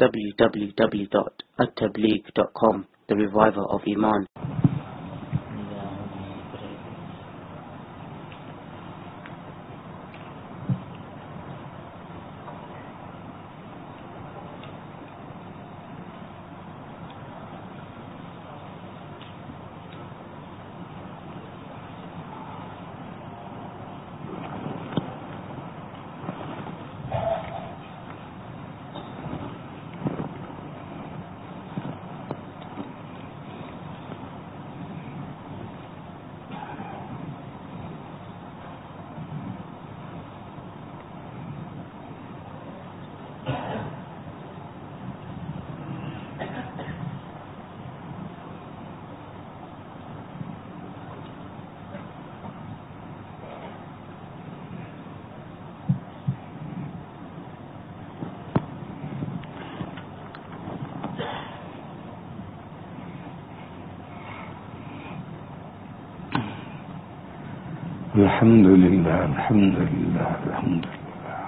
www.attableek.com, the reviver of Iman. الحمدللہ الحمدللہ الحمدللہ۔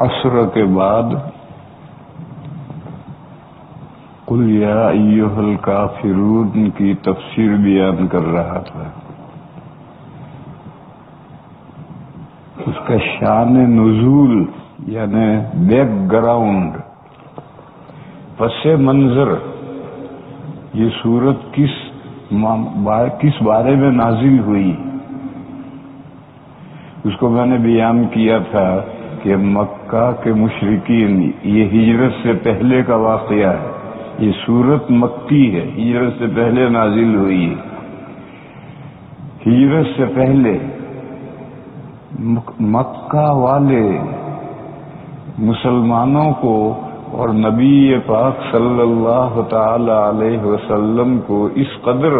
عصر کے بعد قل یا ایھا الکافرون کی تفسیر بیان کر رہا تھا۔ اس کا شان نزول یعنی بیک گراؤنڈ، پس منظر، یہ سورت کس بارے میں نازل ہوئی، اس کو میں نے بیان کیا تھا کہ مکہ کے مشرکین، یہ ہجرت سے پہلے کا واقعہ ہے، یہ سورت مکی ہے، ہجرت سے پہلے نازل ہوئی۔ ہجرت سے پہلے مکہ والے مسلمانوں کو اور نبی پاک صلی اللہ تعالی علیہ وسلم کو اس قدر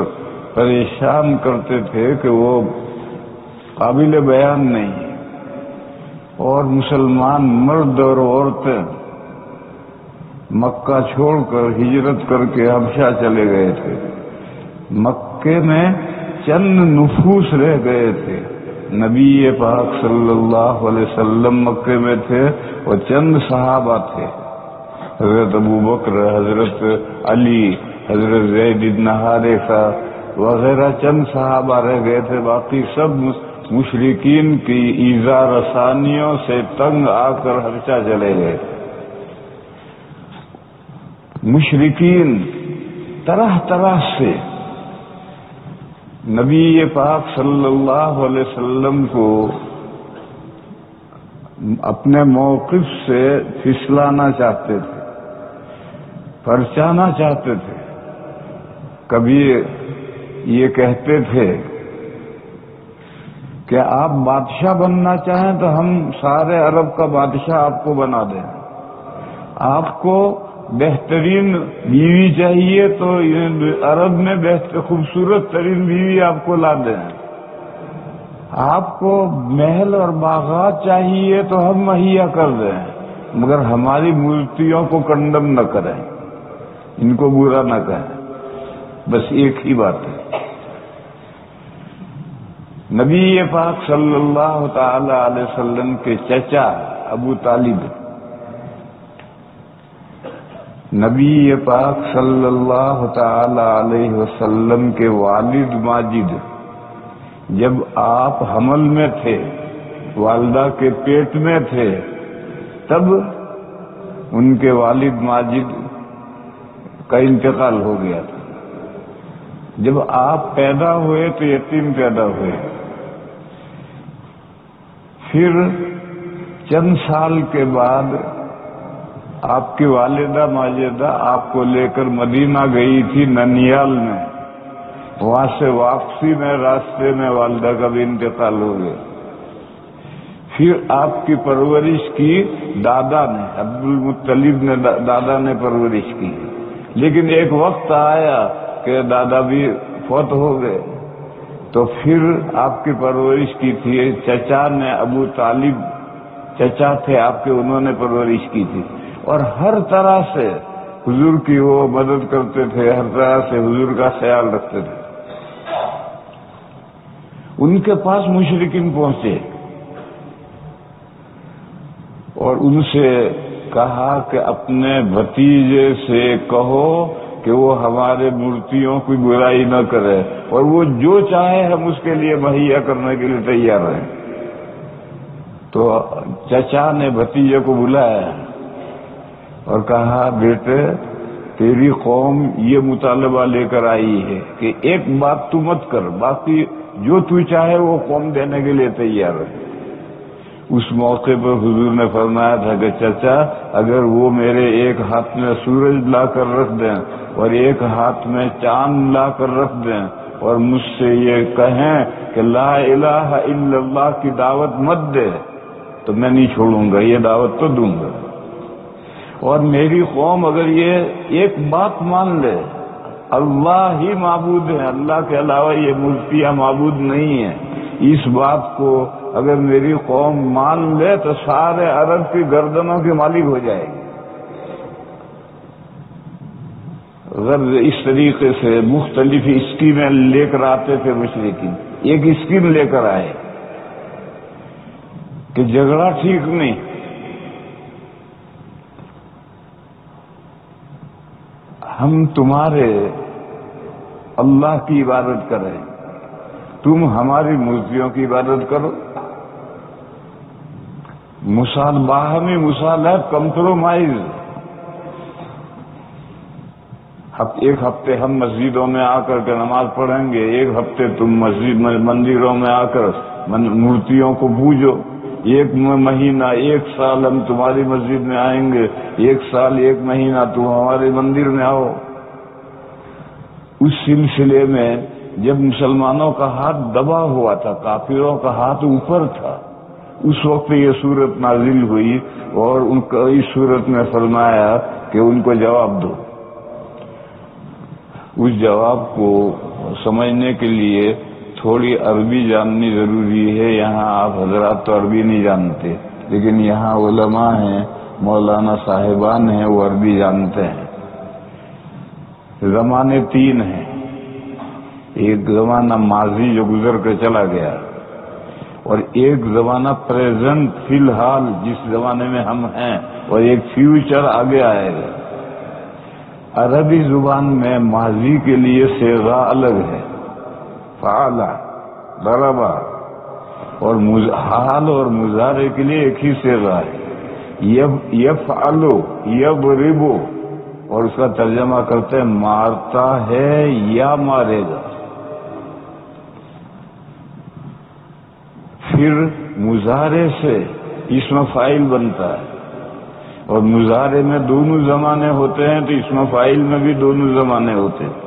پریشان کرتے تھے کہ وہ قابل بیان نہیں، اور مسلمان مرد اور عورتیں مکہ چھوڑ کر ہجرت کر کے حبشہ چلے گئے تھے۔ مکے میں چند نفوس رہ گئے تھے، نبی پاک صلی اللہ علیہ وسلم مکے میں تھے اور چند صحابہ تھے، حضرت ابوبکر، حضرت علی، حضرت زید بن حارثہ وغیرہ چند صحابہ رہ گئے تھے، باقی سب مشرکین کی ایذا رسانیوں سے تنگ آ کر حبشہ چلے گئے۔ مشرکین طرح طرح سے نبی پاک صلی اللہ علیہ وسلم کو اپنے موقف سے پھسلانا چاہتے تھے، پرچانا چاہتے تھے۔ کبھی یہ کہتے تھے کہ آپ بادشاہ بننا چاہیں تو ہم سارے عرب کا بادشاہ آپ کو بنا دیں، آپ کو بہترین بیوی چاہیے تو عرب میں خوبصورت ترین بیوی آپ کو لا دیں، آپ کو محل اور باغات چاہیے تو ہم مہیا کر دیں، مگر ہماری مورتیوں کو کنڈم نہ کریں، ان کو برا نہ کہیں۔ بس ایک ہی بات ہے۔ نبی پاک صلی اللہ تعالی علیہ وسلم کے چچا ابو طالب، نبی پاک صلی اللہ تعالی علیہ وسلم کے والد ماجد، جب آپ حمل میں تھے، والدہ کے پیٹ میں تھے، تب ان کے والد ماجد کا انتقال ہو گیا تھا۔ جب آپ پیدا ہوئے تو یتیم پیدا ہوئے، پھر چند سال کے بعد آپ کی والدہ ماجدہ آپ کو لے کر مدینہ گئی تھی ننیال میں، وہاں سے واپسی میں راستے میں والدہ کا بھی انتقال ہو گیا۔ پھر آپ کی پرورش کی دادا نے، عبد المطلب نے، دادا نے پرورش کی، لیکن ایک وقت آیا کہ دادا بھی فوت ہو گئے، تو پھر آپ کی پرورش کی تھی چچا نے، ابو طالب چچا تھے آپ کے، انہوں نے پرورش کی تھی، اور ہر طرح سے حضور کی وہ مدد کرتے تھے، ہر طرح سے حضور کا خیال رکھتے تھے۔ ان کے پاس مشرکین پہنچے اور ان سے کہا کہ اپنے بھتیجے سے کہو کہ وہ ہمارے مورتیوں کی برائی نہ کرے اور وہ جو چاہے ہم اس کے لیے مہیا کرنے کے لیے تیار ہیں۔ تو چچا نے بھتیجے کو بلایا اور کہا بیٹے تیری قوم یہ مطالبہ لے کر آئی ہے کہ ایک بات تو مت کر، باقی جو تو چاہے وہ قوم دینے کے لیے تیار ہے۔ اس موقع پر حضور نے فرمایا تھا کہ چچا اگر وہ میرے ایک ہاتھ میں سورج لا کر رکھ دیں اور ایک ہاتھ میں چاند لا کر رکھ دیں اور مجھ سے یہ کہیں کہ لا الہ الا اللہ کی دعوت مت دے تو میں نہیں چھوڑوں گا، یہ دعوت تو دوں گا۔ اور میری قوم اگر یہ ایک بات مان لے اللہ ہی معبود ہے، اللہ کے علاوہ یہ مورتیاں معبود نہیں ہیں، اس بات کو اگر میری قوم مان لے تو سارے عرب کی گردنوں کے مالک ہو جائے گی۔ غرض اس طریقے سے مختلف اسکیمیں لے کر آتے تھے مشرکین۔ ایک اسکیم لے کر آئے کہ جھگڑا ٹھیک نہیں، ہم تمہارے اللہ کی عبادت کریں، تم ہماری مورتیوں کی عبادت کرو۔ باہمی مصالحت، کمپرومائز۔ ایک ہفتے ہم مسجدوں میں آ کر کے نماز پڑھیں گے، ایک ہفتے تم مندروں میں آ کر مورتیوں کو پوجو، ایک مہینہ ایک سال ہم تمہاری مسجد میں آئیں گے، ایک سال ایک مہینہ تم ہمارے مندر میں آؤ۔ اس سلسلے میں جب مسلمانوں کا ہاتھ دبا ہوا تھا، کافروں کا ہاتھ اوپر تھا، اس وقت یہ صورت نازل ہوئی اور ان کو اس صورت میں فرمایا کہ ان کو جواب دو۔ اس جواب کو سمجھنے کے لیے تھوڑی عربی جاننی ضروری ہے۔ یہاں آپ حضرات تو عربی نہیں جانتے، لیکن یہاں علماء ہیں، مولانا صاحبان ہیں، وہ عربی جانتے ہیں۔ زمانے تین ہیں، ایک زمانہ ماضی جو گزر کر چلا گیا، اور ایک زمانہ پریزنٹ فی الحال جس زمانے میں ہم ہیں، اور ایک فیوچر آگے آئے گا۔ عربی زبان میں ماضی کے لیے صیغہ الگ ہے، فعل، ضرب، اور حال اور مضارع کے لیے ایک ہی صیغہ ہے، یفعل، یضرب، اور اس کا ترجمہ کرتے ہیں مارتا ہے یا مارے گا۔ پھر مضارع سے اسم فاعل بنتا ہے، اور مضارع میں دونوں زمانے ہوتے ہیں تو اسم فاعل میں بھی دونوں زمانے ہوتے ہیں۔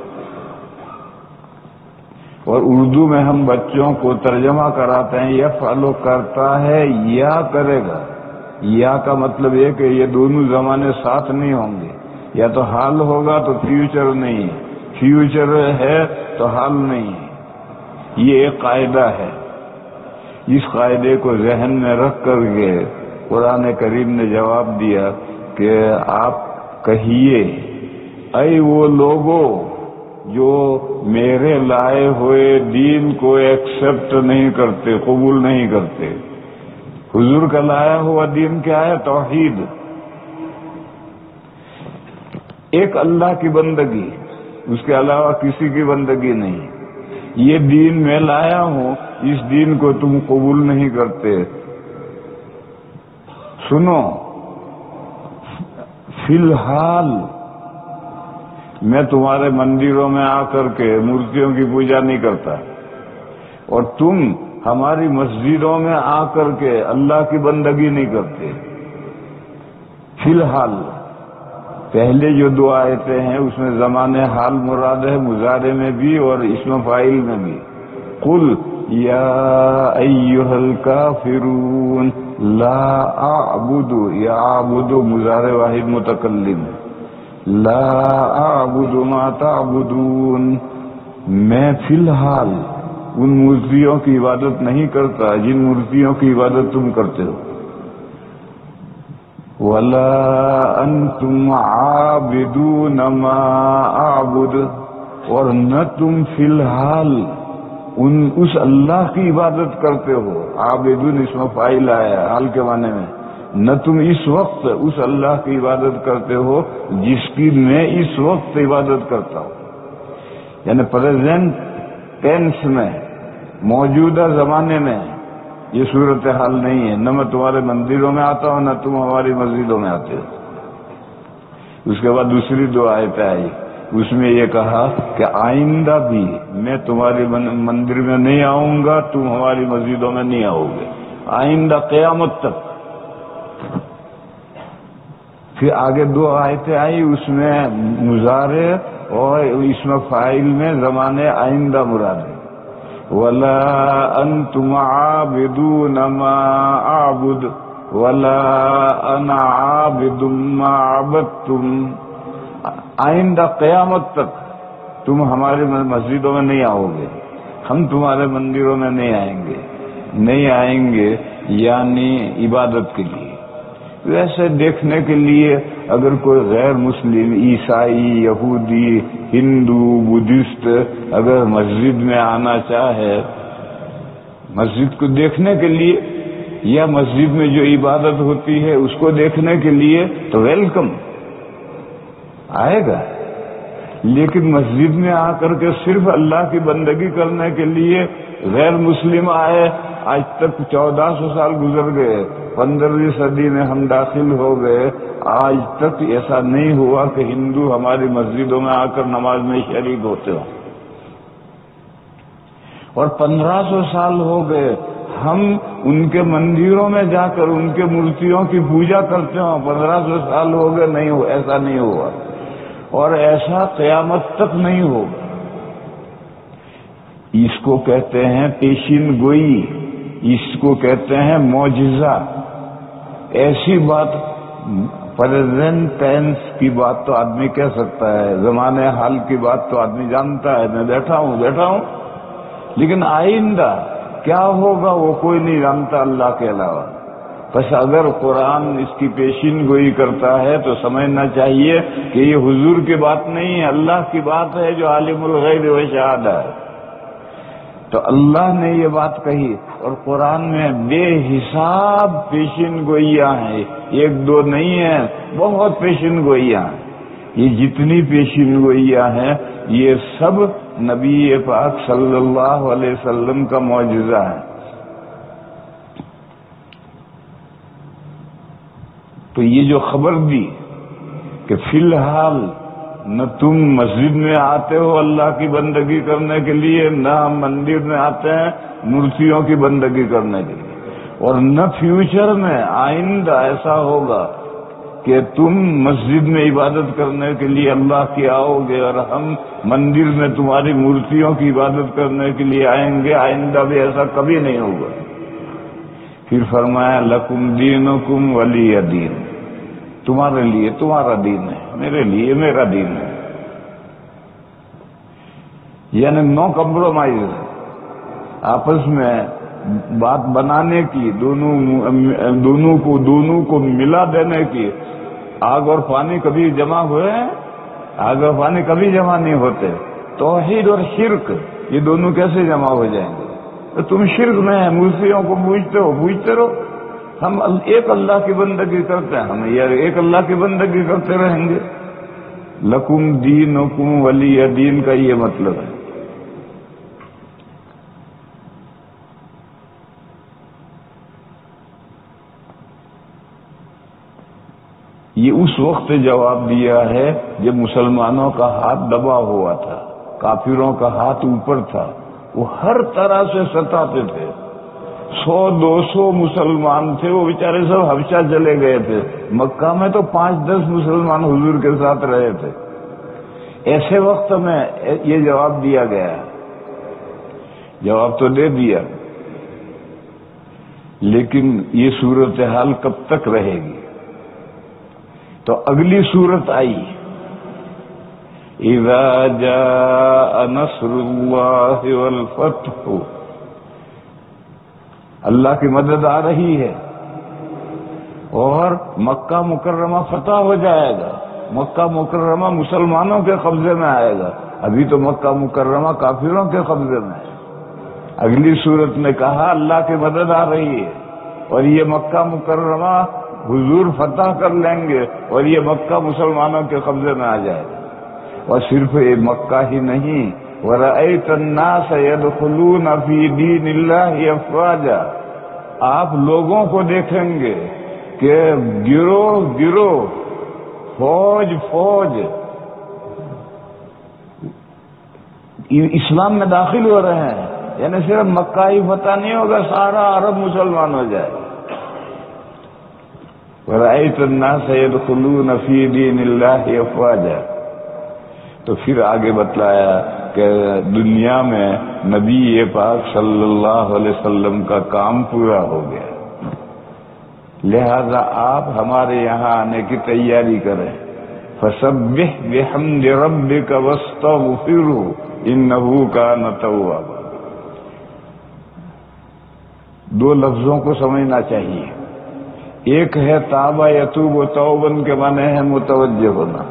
اور اردو میں ہم بچوں کو ترجمہ کراتے ہیں یفعل کرتا ہے یا کرے گا۔ یا کا مطلب یہ کہ یہ دونوں زمانے ساتھ نہیں ہوں گے، یا تو حال ہوگا تو فیوچر نہیں ہے، فیوچر ہے تو حال نہیں ہے۔ یہ ایک قاعدہ ہے، اس قاعدے کو ذہن میں رکھ کر کے قرآن کریم نے جواب دیا کہ آپ کہیے اے وہ لوگوں جو میرے لائے ہوئے دین کو ایکسپٹ نہیں کرتے، قبول نہیں کرتے۔ حضور کا لایا ہوا دین کیا ہے؟ توحید، ایک اللہ کی بندگی، اس کے علاوہ کسی کی بندگی نہیں۔ یہ دین میں لایا ہوں، اس دین کو تم قبول نہیں کرتے۔ سنو، فی الحال میں تمہارے مندروں میں آ کر کے مورتیوں کی پوجا نہیں کرتا، اور تم ہماری مسجدوں میں آ کر کے اللہ کی بندگی نہیں کرتے۔ فی الحال پہلے جو دو آیتیں ہیں اس میں زمانے حال مراد ہے، مضارع میں بھی اور اسم فاعل میں بھی۔ قل یا ایھا الکافرون لا اعبد، یا اعبد مضارع واحد متکلم، لا اعبد ما تعبدون، میں فی الحال ان مورتیوں کی عبادت نہیں کرتا جن مورتیوں کی عبادت تم کرتے ہو۔ وَلَا أَنْتُمْ عَابِدُونَ مَا أَعْبُدُ، اور نہ تم فی الحال اس اللہ کی عبادت کرتے ہو. عابدون اس میں فاعل آیا حال کے معنی میں. نہ تم اس وقت اس اللہ کی عبادت کرتے ہو جس کی میں اس وقت عبادت کرتا ہوں. یعنی پریزنٹ ٹینس میں موجودہ زمانے میں یہ صورتحال نہیں ہے. نہ میں تمہارے مندروں میں آتا ہوں نہ تم ہماری مسجدوں میں آتے ہو. اس کے بعد دوسری دو آیتیں آئی, اس میں یہ کہا کہ آئندہ بھی میں تمہاری مندر میں نہیں آؤں گا, تم ہماری مسجدوں میں نہیں آؤ گے, آئندہ قیامت تک. پھر آگے دو آیتیں آئی, اس میں مضارع اور اس میں فاعل میں زمانے آئندہ مراد ہے. وَلَا أَنْتُمْ عَابِدُونَ مَا أَعْبُدُ وَلَا أَنَا عَابِدٌ مَا عَبَدتُّمْ. آئندہ قیامت تک تم ہمارے مسجدوں میں نہیں آؤ گے, ہم تمہارے مندروں میں نہیں آئیں گے یعنی عبادت کے لیے. ویسے دیکھنے کے لیے اگر کوئی غیر مسلم, عیسائی, یہودی, ہندو, بدھسٹ اگر مسجد میں آنا چاہے مسجد کو دیکھنے کے لیے یا مسجد میں جو عبادت ہوتی ہے اس کو دیکھنے کے لیے تو ویلکم آئے گا. لیکن مسجد میں آ کر کے صرف اللہ کی بندگی کرنے کے لیے غیر مسلم آئے, آج تک 1400 سال گزر گئے, 15ویں صدی میں ہم داخل ہو گئے, آج تک ایسا نہیں ہوا کہ ہندو ہماری مسجدوں میں آ کر نماز میں شریک ہوتے ہوں. اور 1500 سال ہو گئے ہم ان کے مندروں میں جا کر ان کے مورتیوں کی پوجا کرتے ہوں. 1500 سال ہو گئے, نہیں ہو, ایسا نہیں ہوا اور ایسا قیامت تک نہیں ہوگا. اس کو کہتے ہیں پیشین گوئی, اس کو کہتے ہیں معجزہ. ایسی بات پریزنٹ ٹینس کی بات تو آدمی کہہ سکتا ہے, زمانے حال کی بات تو آدمی جانتا ہے, میں بیٹھا ہوں, لیکن آئندہ کیا ہوگا وہ کوئی نہیں جانتا اللہ کے علاوہ. بس اگر قرآن اس کی پیشین گوئی کرتا ہے تو سمجھنا چاہیے کہ یہ حضور کی بات نہیں ہے, اللہ کی بات ہے جو عالم الغیب و شہادہ ہے. تو اللہ نے یہ بات کہی اور قرآن میں بے حساب پیشین گوئیاں ہیں, ایک دو نہیں ہیں, بہت پیشین گوئیاں ہیں. یہ جتنی پیشین گوئیاں ہیں یہ سب نبی پاک صلی اللہ علیہ وسلم کا معجزہ ہے. تو یہ جو خبر دی کہ فی الحال نہ تم مسجد میں آتے ہو اللہ کی بندگی کرنے کے لیے, نہ ہم مندر میں آتے ہیں مورتیوں کی بندگی کرنے کے لیے, اور نہ فیوچر میں آئندہ ایسا ہوگا کہ تم مسجد میں عبادت کرنے کے لیے اللہ کی آؤ گے اور ہم مندر میں تمہاری مورتیوں کی عبادت کرنے کے لیے آئیں گے. آئندہ بھی ایسا کبھی نہیں ہوگا. پھر فرمایا لکم دینکم ولی دین, تمہارے لیے تمہارا دین ہے, میرے لیے میرا دین ہے. یعنی نو کمپرومائز, آپس میں بات بنانے کی, دونوں کو ملا دینے کی. آگ اور پانی کبھی جمع ہوئے ہیں؟ آگ اور پانی کبھی جمع نہیں ہوتے. توحید اور شرک یہ دونوں کیسے جمع ہو جائیں گے؟ تو تم شرک میں ہیں, مورتیوں کو پوجتے رہو. ہم ایک اللہ کی بندگی کرتے ہیں, ہم یار ایک اللہ کی بندگی کرتے رہیں گے. لکم دینکم ولی دین کا یہ مطلب ہے. یہ اس وقت جواب دیا ہے جب مسلمانوں کا ہاتھ دبا ہوا تھا, کافروں کا ہاتھ اوپر تھا, وہ ہر طرح سے ستاتے تھے. 100-200 مسلمان تھے, وہ بیچارے سب حبشہ چلے گئے تھے. مکہ میں تو 5-10 مسلمان حضور کے ساتھ رہے تھے. ایسے وقت میں یہ جواب دیا گیا. جواب تو دے دیا, لیکن یہ صورتحال کب تک رہے گی؟ تو اگلی صورت آئی, اذا جاء نصر اللہ والفتح, اللہ کی مدد آ رہی ہے اور مکہ مکرمہ فتح ہو جائے گا. مکہ مکرمہ مسلمانوں کے قبضے میں آئے گا. ابھی تو مکہ مکرمہ کافروں کے قبضے میں ہے. اگلی صورت میں کہا اللہ کی مدد آ رہی ہے اور یہ مکہ مکرمہ حضور فتح کر لیں گے اور یہ مکہ مسلمانوں کے قبضے میں آ جائے گا. اور صرف یہ مکہ ہی نہیں، وَرَأَيْتَ النَّاسَ يَدْخُلُونَ فِي دِينِ اللَّهِ أَفْوَاجًا، آپ لوگوں کو دیکھیں گے کہ گروہ گروہ، فوج فوج اسلام میں داخل ہو رہے ہیں. یعنی صرف مکہ ہی فتح نہیں ہوگا، سارا عرب مسلمان ہو جائے. وَرَأَيْتَ النَّاسَ يَدْخُلُونَ فِي دِينِ اللَّهِ أَفْوَاجًا. تو پھر آگے بتلایا کہ دنیا میں نبی پاک صلی اللہ علیہ وسلم کا کام پورا ہو گیا، لہذا آپ ہمارے یہاں آنے کی تیاری کریں. فَسَبِّحْ بِحَمْدِ رَبِّكَ وَاسْتَغْفِرْهُ إِنَّهُ كَانَ تَوَّابًا. دو لفظوں کو سمجھنا چاہیے. ایک ہے تابا یتوب و توبن کے معنی ہے متوجہ ہونا،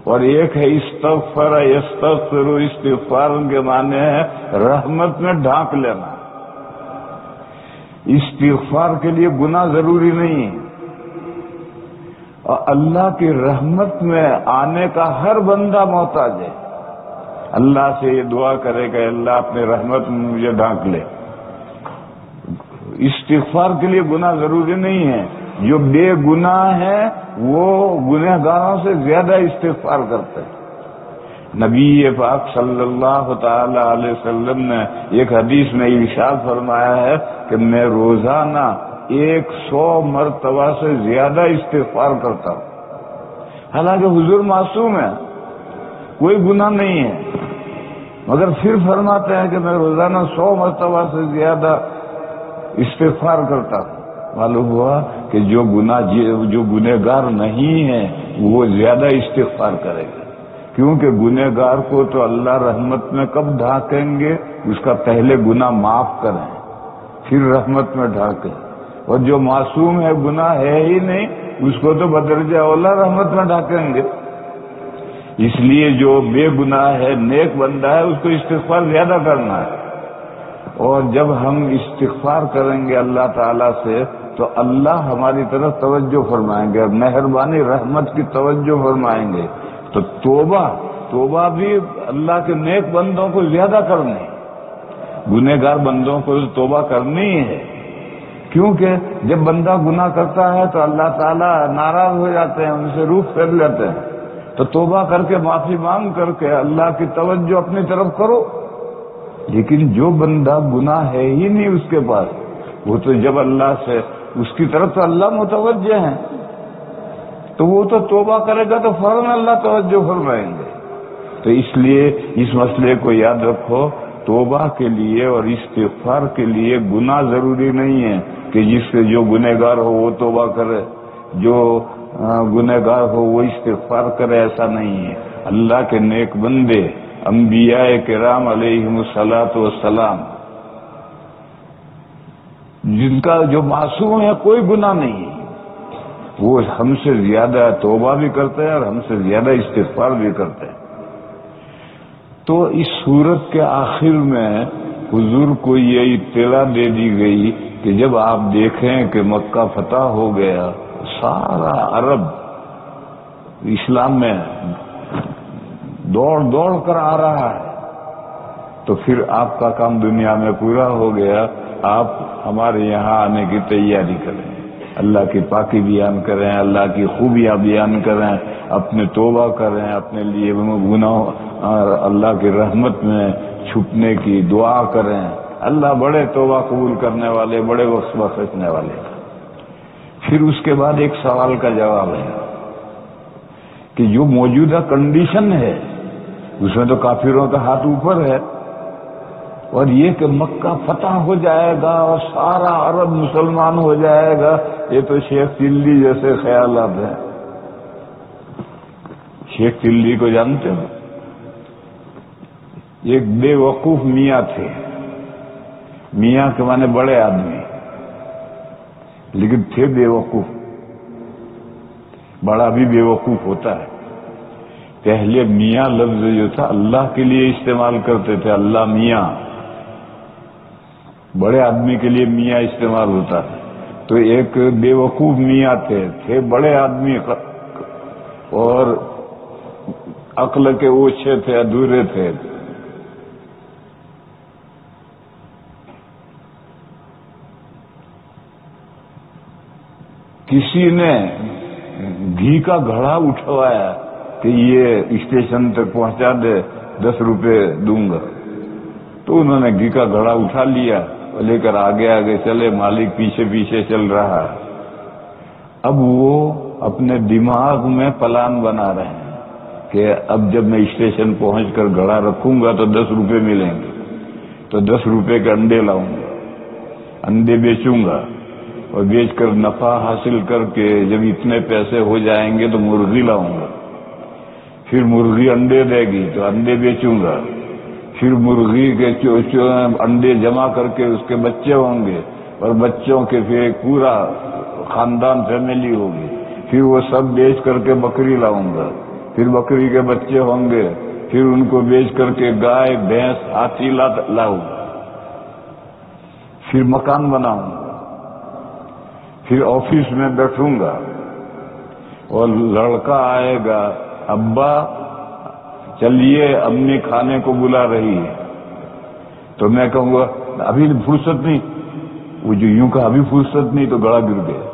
اور ایک ہے استغفر یستغفر استغفار کے معنی ہے رحمت میں ڈھانک لینا. استغفار کے لیے گناہ ضروری نہیں ہے، اور اللہ کی رحمت میں آنے کا ہر بندہ محتاج ہے. اللہ سے یہ دعا کرے کہ اللہ اپنے رحمت میں مجھے ڈھانک لے. استغفار کے لیے گناہ ضروری نہیں ہے. جو بے گناہ ہے وہ گنہگاروں سے زیادہ استغفار کرتے ہیں. نبی پاک صلی اللہ تعالی علیہ وسلم نے ایک حدیث میں ارشاد فرمایا ہے کہ میں روزانہ 100 مرتبہ سے زیادہ استغفار کرتا ہوں. حالانکہ حضور معصوم ہے، کوئی گناہ نہیں ہے، مگر پھر فرماتے ہیں کہ میں روزانہ 100 مرتبہ سے زیادہ استغفار کرتا ہوں. معلوم ہوا کہ جو گنہگار نہیں ہے وہ زیادہ استغفار کرے گا، کیونکہ گنہگار کو تو اللہ رحمت میں کب ڈھانکیں گے؟ اس کا پہلے گناہ معاف کریں پھر رحمت میں ڈھانکیں. اور جو معصوم ہے، گناہ ہے ہی نہیں، اس کو تو بدرجہ اولا رحمت میں ڈھانکیں گے. اس لیے جو بے گناہ ہے، نیک بندہ ہے، اس کو استغفار زیادہ کرنا ہے. اور جب ہم استغفار کریں گے اللہ تعالیٰ سے تو اللہ ہماری طرف توجہ فرمائیں گے، مہربانی رحمت کی توجہ فرمائیں گے. تو توبہ بھی اللہ کے نیک بندوں کو زیادہ کرنی ہے، گنہگار بندوں کو توبہ کرنی ہے. کیونکہ جب بندہ گناہ کرتا ہے تو اللہ تعالیٰ ناراض ہو جاتے ہیں، ان سے روح پھیر لیتے ہیں. تو توبہ کر کے معافی مانگ کر کے اللہ کی توجہ اپنی طرف کرو. لیکن جو بندہ گناہ ہے ہی نہیں اس کے پاس، وہ تو جب اللہ سے اس کی طرف تو اللہ متوجہ ہیں، تو وہ تو توبہ کرے گا تو فوراً اللہ توجہ فرمائیں گے. تو اس لیے اس مسئلے کو یاد رکھو، توبہ کے لیے اور استغفار کے لیے گناہ ضروری نہیں ہے کہ جس سے جو گنہگار ہو وہ توبہ کرے، جو گنہگار ہو وہ استغفار کرے، ایسا نہیں ہے. اللہ کے نیک بندے انبیاء کرام علیہم الصلاۃ والسلام، جن کا جو معصوم ہے کوئی گناہ نہیں ہے، وہ ہم سے زیادہ توبہ بھی کرتے ہیں اور ہم سے زیادہ استغفار بھی کرتے ہیں. تو اس صورت کے آخر میں حضور کو یہ اطلاع دے دی گئی کہ جب آپ دیکھیں کہ مکہ فتح ہو گیا، سارا عرب اسلام میں دوڑ دوڑ کر آ رہا ہے، تو پھر آپ کا کام دنیا میں پورا ہو گیا. آپ ہمارے یہاں آنے کی تیاری کریں، اللہ کی پاکی بیان کریں، اللہ کی خوبیاں بیان کریں، اپنے توبہ کریں، اپنے لیے گناہ اور اللہ کی رحمت میں چھپنے کی دعا کریں. اللہ بڑے توبہ قبول کرنے والے، بڑے وقت بخشنے والے. پھر اس کے بعد ایک سوال کا جواب ہے کہ جو موجودہ کنڈیشن ہے اس میں تو کافروں کا ہاتھ اوپر ہے، اور یہ کہ مکہ فتح ہو جائے گا اور سارا عرب مسلمان ہو جائے گا، یہ تو شیخ چلی جیسے خیالات ہیں. شیخ چلی کو جانتے ہو؟ ایک بے وقوف میاں تھے. میاں کے معنی بڑے آدمی، لیکن تھے بے وقوف. بڑا بھی بے وقوف ہوتا ہے. پہلے میاں لفظ جو تھا اللہ کے لیے استعمال کرتے تھے، اللہ میاں. بڑے آدمی کے لیے میاں استعمال ہوتا ہے. تو ایک بیوقوف میاں تھے بڑے آدمی اور عقل کے اوچھے تھے، ادھورے تھے. کسی نے گھی کا گھڑا اٹھوایا کہ یہ اسٹیشن تک پہنچا دے، 10 روپے دوں گا. تو انہوں نے گھی کا گھڑا اٹھا لیا اور لے کر آگے آگے چلے. مالک پیچھے پیچھے چل رہا. اب وہ اپنے دماغ میں پلان بنا رہے ہیں کہ اب جب میں اسٹیشن پہنچ کر گھڑا رکھوں گا تو 10 روپے ملیں گے، تو 10 روپے کے انڈے لاؤں گا، انڈے بیچوں گا، اور بیچ کر نفع حاصل کر کے جب اتنے پیسے ہو جائیں گے تو مرغی لاؤں گا. پھر مرغی انڈے دے گی تو انڈے بیچوں گا. پھر مرغی کے انڈے جمع کر کے اس کے بچے ہوں گے، اور بچوں کے پھر ایک پورا خاندان فیملی ہوگی. پھر وہ سب بیچ کر کے بکری لاؤں گا. پھر بکری کے بچے ہوں گے، پھر ان کو بیچ کر کے گائے بھینس ہاتھی لاؤں گا. پھر مکان بناؤں گا. پھر آفس میں بیٹھوں گا اور لڑکا آئے گا، ابا چلیے امی کھانے کو بلا رہی ہے. تو میں کہوں گا ابھی فرصت نہیں. وہ جو یوں کہا ابھی فرصت نہیں، تو گڑا گر گیا،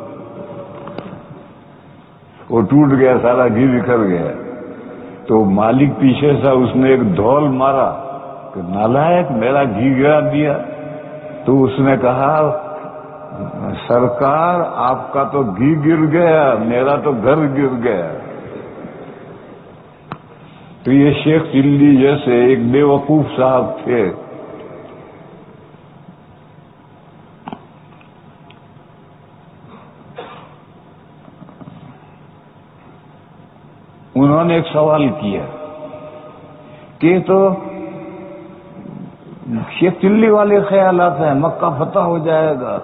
وہ ٹوٹ گیا، سارا گھی بکھر گیا. تو مالک پیچھے سے اس نے ایک دھول مارا کہ نالائق، میرا گھی گرا دیا. تو اس نے کہا سرکار آپ کا تو گھی گر گیا، میرا تو گھر گر گیا. تو یہ شیخ چلی جیسے ایک بے وقوف صاحب تھے. انہوں نے ایک سوال کیا کہ تو شیخ چلی والے خیالات ہیں، مکہ فتح ہو جائے گا،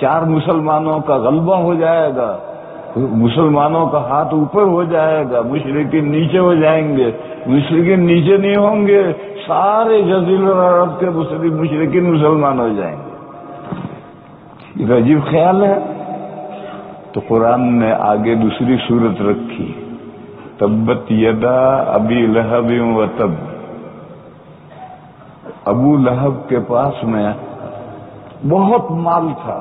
4 مسلمانوں کا غلبہ ہو جائے گا، مسلمانوں کا ہاتھ اوپر ہو جائے گا، مشرکین نیچے ہو جائیں گے. مشرکین نیچے نہیں ہوں گے، سارے جزیرہ عرب کے مشرکین مسلمان ہو جائیں گے. یہ عجیب خیال ہے. تو قرآن نے آگے دوسری صورت رکھی، تبت یدا ابی لہب و تب. ابو لہب کے پاس میں بہت مال تھا.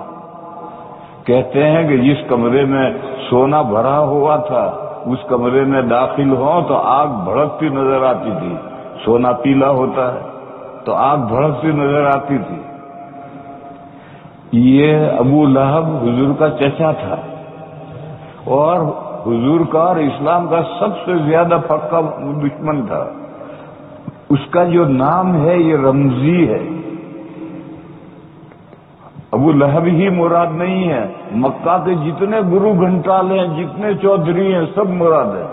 کہتے ہیں کہ جس کمرے میں سونا بھرا ہوا تھا اس کمرے میں داخل ہوں تو آگ بھڑکتی نظر آتی تھی. سونا پیلا ہوتا ہے تو آگ بھڑکتی نظر آتی تھی. یہ ابو لہب حضور کا چچا تھا اور حضور کا اور اسلام کا سب سے زیادہ پکا دشمن تھا. اس کا جو نام ہے یہ رمزی ہے. ابو لہب ہی مراد نہیں ہے، مکہ کے جتنے گرو گھنٹال ہیں، جتنے چودھری ہیں، سب مراد ہیں.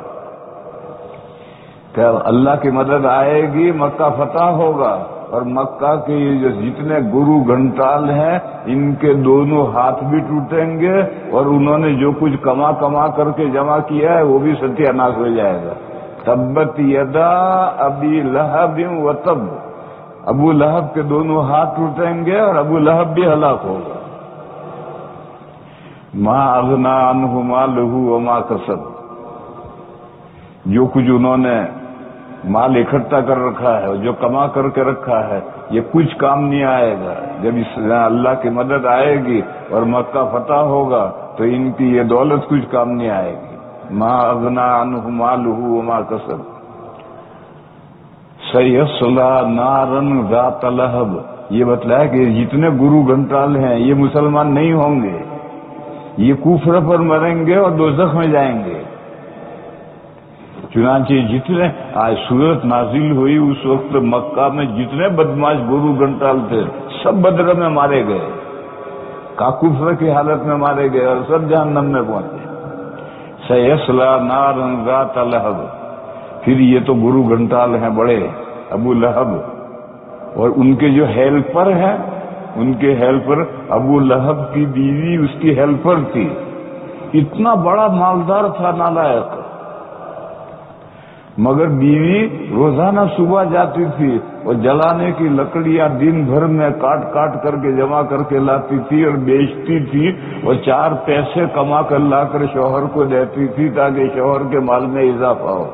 کہ اللہ کی مدد آئے گی، مکہ فتح ہوگا، اور مکہ کے یہ جتنے گرو گھنٹال ہیں ان کے دونوں ہاتھ بھی ٹوٹیں گے، اور انہوں نے جو کچھ کما کر کے جمع کیا ہے وہ بھی ستیہ ناش ہو جائے گا. تبت یدا ابی لہب و تب. ابو لہب کے دونوں ہاتھ ٹوٹیں گے اور ابو لہب بھی ہلاک ہوگا. ما اغنا عنہ مالہ وما کسب. جو کچھ انہوں نے مال اکٹھا کر رکھا ہے، جو کما کر کے رکھا ہے، یہ کچھ کام نہیں آئے گا. جب اس اللہ کی مدد آئے گی اور مکہ فتح ہوگا تو ان کی یہ دولت کچھ کام نہیں آئے گی. ما اغنا عنہ مالہ وما کسب سیصلی نارا ذات لہب. یہ بتلایا کہ جتنے گرو گھنٹال ہیں یہ مسلمان نہیں ہوں گے، یہ کفر پر مریں گے اور دوزخ میں جائیں گے. چنانچہ جتنے آج سورت نازل ہوئی اس وقت مکہ میں جتنے بدماش گرو گھنٹال تھے سب بدر میں مارے گئے، کفر کی حالت میں مارے گئے اور سب جہنم میں پہنچے. سیصلی نارا ذات لہب. پھر یہ تو گرو گھنٹال ہیں بڑے ابو لہب، اور ان کے جو ہیلپر ہیں، ان کے ہیلپر ابو لہب کی بیوی اس کی ہیلپر تھی. اتنا بڑا مالدار تھا نالائق، مگر بیوی روزانہ صبح جاتی تھی اور جلانے کی لکڑیاں دن بھر میں کاٹ کاٹ کر کے جمع کر کے لاتی تھی اور بیچتی تھی، اور 4 پیسے کما کر لا کر شوہر کو دیتی تھی تاکہ شوہر کے مال میں اضافہ ہو۔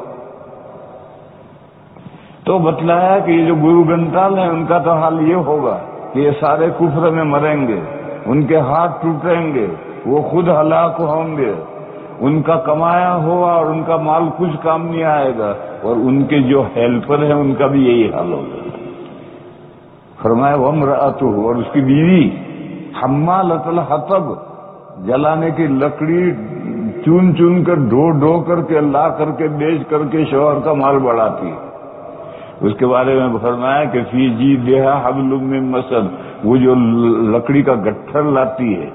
تو بتلایا کہ یہ جو گرو گھنٹال ہیں ان کا تو حال یہ ہوگا کہ یہ سارے کفر میں مریں گے، ان کے ہاتھ ٹوٹیں گے، وہ خود ہلاک ہوں گے، ان کا کمایا ہوا اور ان کا مال کچھ کام نہیں آئے گا، اور ان کے جو ہیلپر ہیں ان کا بھی یہی حال ہوگا۔ فرمایا وامرأتہ، اور اس کی بیوی حمالۃ الحطب، جلانے کی لکڑی چون چون کر ڈھو ڈھو کر کے لا کر کے بیچ کر کے شوہر کا مال بڑھاتی۔ اس کے بارے میں فرمایا کہ فی جیدہا حبل من مسد، وہ جو لکڑی کا گٹھر لاتی ہے،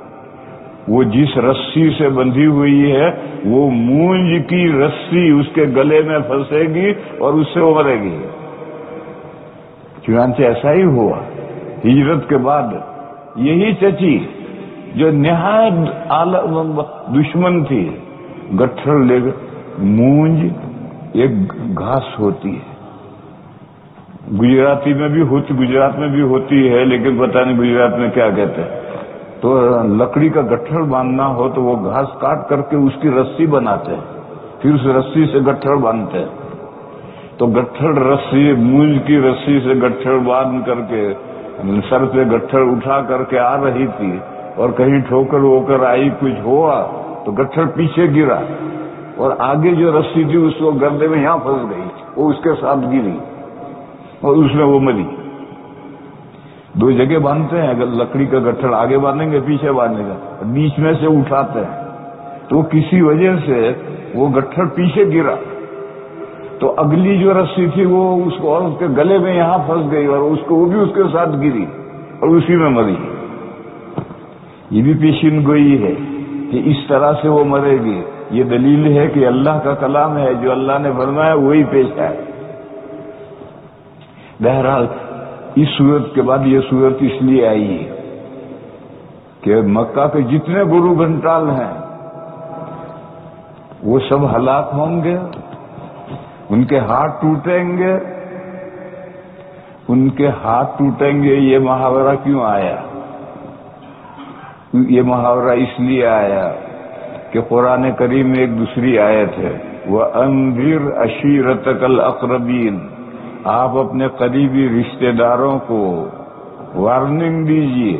وہ جس رسی سے بندھی ہوئی ہے وہ مونج کی رسی اس کے گلے میں پھنسے گی اور اس سے وہ مرے گی۔ چنانچہ ایسا ہی ہوا ہجرت کے بعد۔ یہی چچی جو نہایت دشمن تھی، گٹھر لے مونج ایک گھاس ہوتی ہے، گجرات میں بھی ہوتی ہے، لیکن پتہ نہیں گجرات میں کیا کہتے ہیں۔ تو لکڑی کا گٹھڑ باندھنا ہو تو وہ گھاس کاٹ کر کے اس کی رسی بناتے ہیں، پھر اس رسی سے گٹھڑ باندھتے ہیں۔ تو گٹھڑ رسی، مونج کی رسی سے گٹھڑ باندھ کر کے سر پہ گٹھڑ اٹھا کر کے آ رہی تھی، اور کہیں ٹھوکر ہو کر آئی، کچھ ہوا تو گٹھڑ پیچھے گرا، اور آگے جو رسی تھی اس کو گردے میں یہاں پھنس گئی، وہ اس کے ساتھ گری اور اس میں وہ مری۔ 2 جگہ باندھتے ہیں، اگر لکڑی کا گٹھڑ آگے باندھیں گے پیچھے باندھیں گے، بیچ میں سے اٹھاتے ہیں، تو کسی وجہ سے وہ گٹھڑ پیچھے گرا، تو اگلی جو رسی تھی وہ اس کو اور اس کے گلے میں یہاں پھنس گئی، اور وہ بھی اس کے ساتھ گری اور اسی میں مری۔ یہ بھی پیشین گوئی ہے کہ اس طرح سے وہ مرے گی۔ یہ دلیل ہے کہ اللہ کا کلام ہے، جو اللہ نے فرمایا وہی پیش ہے۔ بہرحال اس صورت کے بعد یہ صورت اس لیے آئی ہے کہ مکہ کے جتنے گرو گھنٹال ہیں وہ سب ہلاک ہوں گے، ان کے ہاتھ ٹوٹیں گے، ان کے ہاتھ ٹوٹیں گے۔ یہ محاورہ کیوں آیا؟ یہ محاورہ اس لیے آیا کہ قرآن کریم میں ایک دوسری آیت ہے، وَأَنذِرْ عَشِيرَتَكَ الْأَقْرَبِينَ، آپ اپنے قریبی رشتہ داروں کو وارننگ دیجیے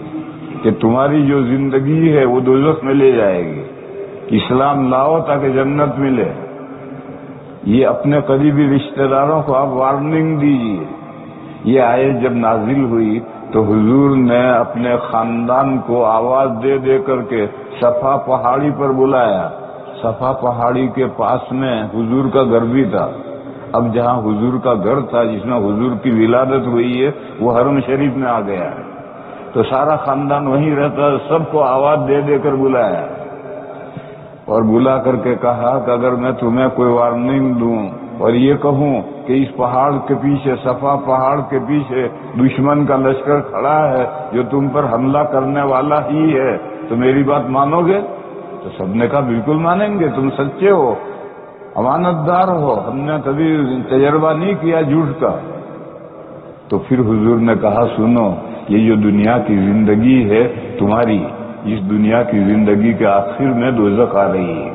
کہ تمہاری جو زندگی ہے وہ دوزخ میں لے جائے گی، اسلام لاؤ تاکہ جنت ملے۔ یہ اپنے قریبی رشتہ داروں کو آپ وارننگ دیجیے۔ یہ آیت جب نازل ہوئی تو حضور نے اپنے خاندان کو آواز دے دے کر کے صفا پہاڑی پر بلایا۔ صفا پہاڑی کے پاس میں حضور کا گھر بھی تھا۔ اب جہاں حضور کا گھر تھا، جس میں حضور کی ولادت ہوئی ہے، وہ حرم شریف میں آ گیا ہے، تو سارا خاندان وہیں رہتا، سب کو آواز دے دے کر بلایا، اور بلا کر کے کہا کہ اگر میں تمہیں کوئی وارننگ دوں اور یہ کہوں کہ اس پہاڑ کے پیچھے، صفا پہاڑ کے پیچھے دشمن کا لشکر کھڑا ہے جو تم پر حملہ کرنے والا ہی ہے، تو میری بات مانو گے؟ تو سب نے کہا بالکل مانیں گے، تم سچے ہو، امانت دار ہو، ہم نے کبھی تجربہ نہیں کیا جھوٹ کا۔ تو پھر حضور نے کہا سنو، یہ جو دنیا کی زندگی ہے تمہاری، اس دنیا کی زندگی کے آخر میں دوزخ آ رہی ہے۔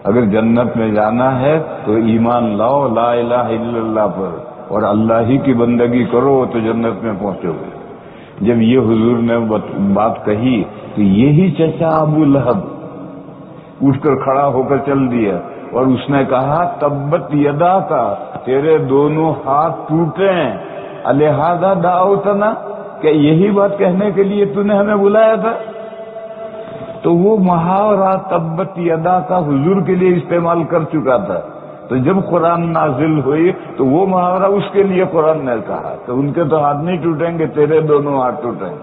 اگر جنت میں جانا ہے تو ایمان لاؤ لا الہ الا اللہ پر، اور اللہ ہی کی بندگی کرو تو جنت میں پہنچو گے۔ جب یہ حضور نے بات کہی تو یہی چچا ابو لہب اٹھ کر کھڑا ہو کر چل دیا، اور اس نے کہا تبت یدا کا، تیرے دونوں ہاتھ ٹوٹے ہیں، الہذا دعوتنا، کہ یہی بات کہنے کے لیے تو نے ہمیں بلایا تھا؟ تو وہ محاورہ تبت یدا کا حضور کے لیے استعمال کر چکا تھا، تو جب قرآن نازل ہوئی تو وہ محاورہ اس کے لیے قرآن نے کہا، تو ان کے تو ہاتھ نہیں ٹوٹیں گے، تیرے دونوں ہاتھ ٹوٹیں گے،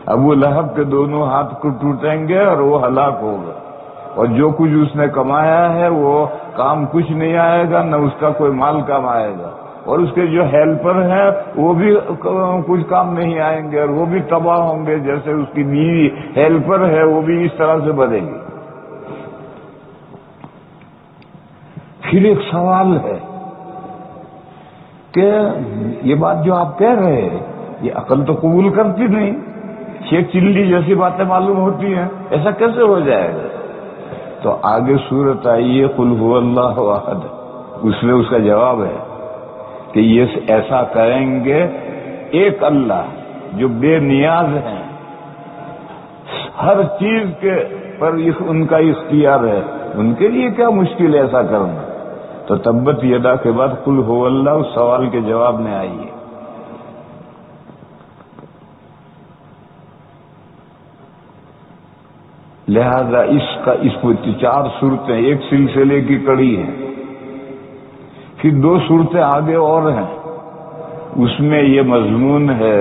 ابو لہب کے دونوں ہاتھ کو ٹوٹیں گے اور وہ ہلاک ہوگا، اور جو کچھ اس نے کمایا ہے وہ کام کچھ نہیں آئے گا، نہ اس کا کوئی مال کام آئے گا، اور اس کے جو ہیلپر ہیں وہ بھی کچھ کام نہیں آئیں گے، اور وہ بھی تباہ ہوں گے، جیسے اس کی بیوی ہیلپر ہے وہ بھی اس طرح سے بنے گی۔ پھر ایک سوال ہے کہ یہ بات جو آپ کہہ رہے ہیں یہ عقل تو قبول کرتی نہیں، شیخ چلی جیسی باتیں معلوم ہوتی ہیں، ایسا کیسے ہو جائے گا؟ تو آگے سورت آئی ہے قل هو اللہ احد، اس میں اس کا جواب ہے کہ یہ ایسا کریں گے ایک اللہ جو بے نیاز ہیں، ہر چیز کے پر ان کا اختیار ہے، ان کے لیے کیا مشکل ہے ایسا کرنا؟ تو تبت یدا کے بعد قل هو اللہ اس سوال کے جواب میں آئی ہے۔ لہذا اس کو 4 صورتیں ایک سلسلے کی کڑی ہیں، پھر 2 صورتیں آگے اور ہیں، اس میں یہ مضمون ہے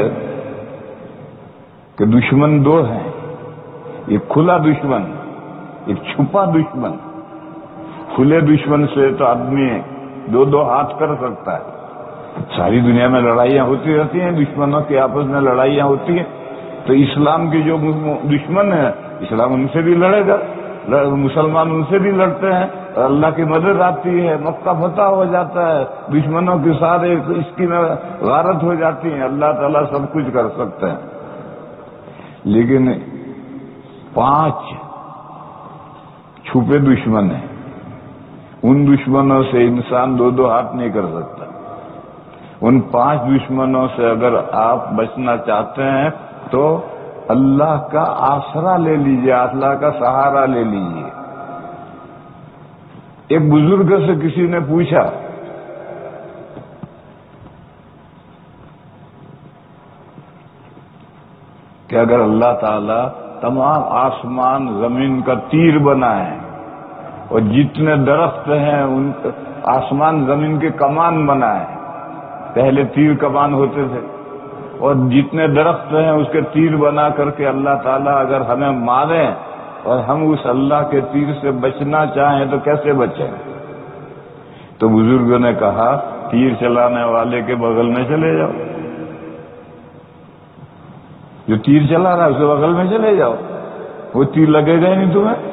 کہ دشمن 2 ہیں، ایک کھلا دشمن، ایک چھپا دشمن۔ کھلے دشمن سے تو آدمی 2 ہاتھ کر سکتا ہے، ساری دنیا میں لڑائیاں ہوتی رہتی ہیں، دشمنوں کے آپس میں لڑائیاں ہوتی ہیں، تو اسلام کے جو دشمن ہیں اسلام ان سے بھی لڑے گا، مسلمان ان سے بھی لڑتے ہیں، اور اللہ کی مدد آتی ہے، مکہ فتح ہو جاتا ہے، دشمنوں کی سارے اس کی غارت ہو جاتی ہیں، اللہ تعالیٰ سب کچھ کر سکتے ہیں۔ لیکن 5 چھپے دشمن ہیں، ان دشمنوں سے انسان 2 ہاتھ نہیں کر سکتا۔ ان 5 دشمنوں سے اگر آپ بچنا چاہتے ہیں تو اللہ کا آسرا لے لیجیے، اللہ کا سہارا لے لیجیے۔ ایک بزرگ سے کسی نے پوچھا کہ اگر اللہ تعالی تمام آسمان زمین کا تیر بنائے اور جتنے درخت ہیں ان آسمان زمین کے کمان بنائے، پہلے تیر کمان ہوتے تھے، اور جتنے درخت ہیں اس کے تیر بنا کر کے اللہ تعالیٰ اگر ہمیں مارے اور ہم اس اللہ کے تیر سے بچنا چاہیں تو کیسے بچیں؟ تو بزرگوں نے کہا تیر چلانے والے کے بغل میں چلے جاؤ، جو تیر چلا رہا ہے اس کے بغل میں چلے جاؤ، وہ تیر لگے گا ہی نہیں تمہیں۔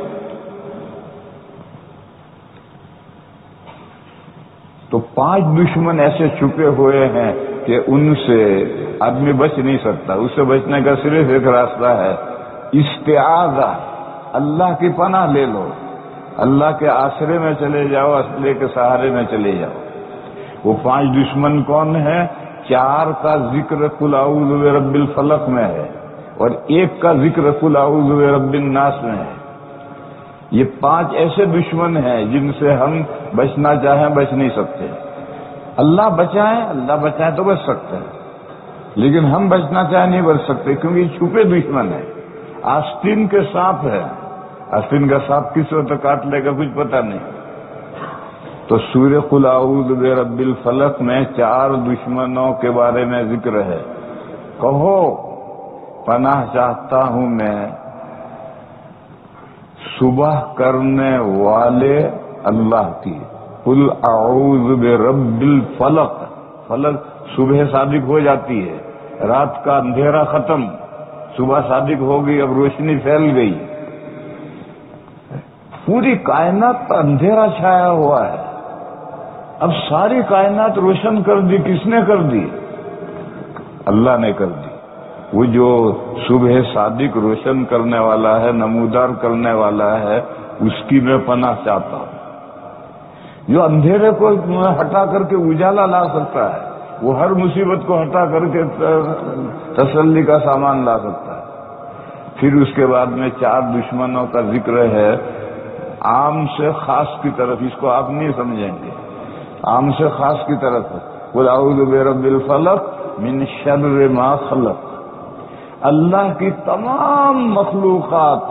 تو 5 دشمن ایسے چھپے ہوئے ہیں کہ ان سے آدمی بچ نہیں سکتا، اس سے بچنے کا صرف ایک راستہ ہے استعاذہ، اللہ کی پناہ لے لو، اللہ کے آسرے میں چلے جاؤ، اللہ کے سہارے میں چلے جاؤ۔ وہ 5 دشمن کون ہیں؟ 4 کا ذکر قل اعوذ برب الفلق میں ہے اور 1 کا ذکر قل اعوذ برب الناس میں ہے۔ یہ 5 ایسے دشمن ہیں جن سے ہم بچنا چاہیں بچ نہیں سکتے۔ اللہ بچائیں تو بچ سکتے ہیں، لیکن ہم بچنا چاہیں نہیں بچ سکتے، کیونکہ یہ چھپے دشمن ہیں۔ آستین کے سانپ ہے، آستین کا سانپ کس وقت کاٹ لے گا کچھ پتہ نہیں۔ تو سورہ قل اعوذ برب الفلق میں 4 دشمنوں کے بارے میں ذکر ہے۔ کہو پناہ چاہتا ہوں میں صبح کرنے والے اللہ کی، قل اعوذ برب الفلق، فلق صبح صادق ہو جاتی ہے، رات کا اندھیرا ختم، صبح صادق ہو گئی، اب روشنی پھیل گئی، پوری کائنات پر اندھیرا چھایا ہوا ہے، اب ساری کائنات روشن کر دی، کس نے کر دی؟ اللہ نے کر دی۔ وہ جو صبح صادق روشن کرنے والا ہے، نمودار کرنے والا ہے، اس کی میں پناہ چاہتا ہوں۔ جو اندھیرے کو ہٹا کر کے اجالا لا سکتا ہے، وہ ہر مصیبت کو ہٹا کر کے تسلی کا سامان لا سکتا ہے۔ پھر اس کے بعد میں 4 دشمنوں کا ذکر ہے، عام سے خاص کی طرف، اس کو آپ نہیں سمجھیں گے، عام سے خاص کی طرف۔ قل اعوذ برب الفلق من شر ما خلق، اللہ کی تمام مخلوقات،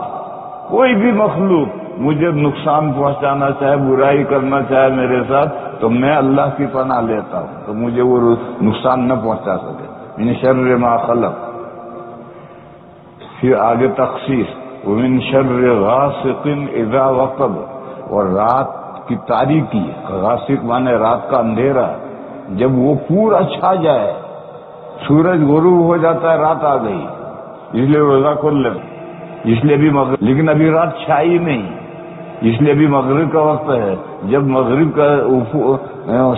کوئی بھی مخلوق مجھے نقصان پہنچانا چاہے، برائی کرنا چاہے میرے ساتھ، تو میں اللہ کی پناہ لیتا ہوں تو مجھے وہ نقصان نہ پہنچا سکے۔ من شر ما خلق۔ پھر آگے تخصیص، ومن شر غاسق اذا وقب، اور رات کی تاریکی، غاسق مانے رات کا اندھیرا، جب وہ پورا چھا جائے، سورج غروب ہو جاتا ہے، رات آ گئی، اس لیے روزہ کھول لیں، اس لیے بھی مغرب، لیکن ابھی رات چھائی نہیں، اس لیے بھی مغرب کا وقت ہے، جب مغرب کا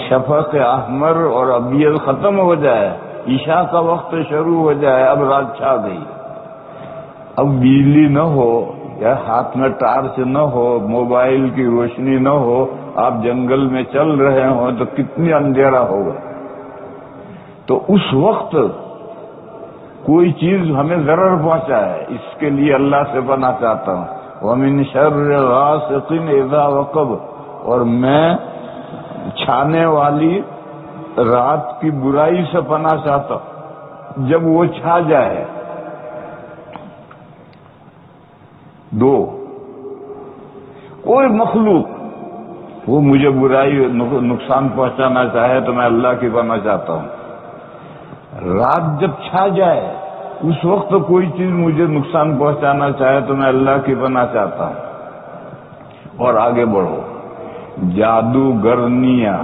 شفق احمر اور ابیض ختم ہو جائے، عشاء کا وقت شروع ہو جائے، اب رات چھا گئی، اب بجلی نہ ہو یا ہاتھ میں ٹارچ نہ ہو، موبائل کی روشنی نہ ہو، آپ جنگل میں چل رہے ہوں تو کتنی اندھیرا ہوگا۔ تو اس وقت کوئی چیز ہمیں ضرر پہنچائے، اس کے لیے اللہ سے پناہ چاہتا ہوں۔ وَمِن شَرِّ غَاسِقٍ إِذَا وَقَبَ، اور میں چھانے والی رات کی برائی سے پناہ چاہتا ہوں جب وہ چھا جائے۔ دو، کوئی مخلوق وہ مجھے برائی نقصان پہنچانا چاہے تو میں اللہ کی پناہ چاہتا ہوں۔ رات جب چھا جائے اس وقت کوئی چیز مجھے نقصان پہنچانا چاہے تو میں اللہ کی پناہ چاہتا ہوں۔ اور آگے بڑھو، جادوگرنیاں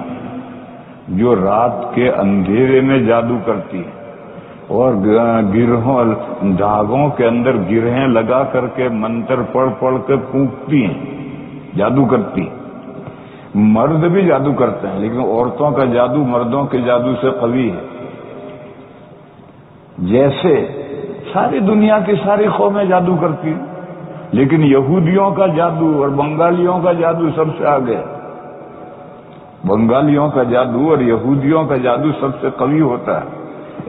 جو رات کے اندھیرے میں جادو کرتی ہیں اور گرہوں دھاگوں کے اندر گرہیں لگا کر کے منتر پڑھ پڑھ کے پھونکتی ہیں، جادو کرتی ہیں۔ مرد بھی جادو کرتے ہیں لیکن عورتوں کا جادو مردوں کے جادو سے قوی ہے۔ جیسے ساری دنیا کی ساری قومیں جادو کرتی ہیں لیکن یہودیوں کا جادو اور بنگالیوں کا جادو سب سے آگے ہے۔ بنگالیوں کا جادو اور یہودیوں کا جادو سب سے قوی ہوتا ہے۔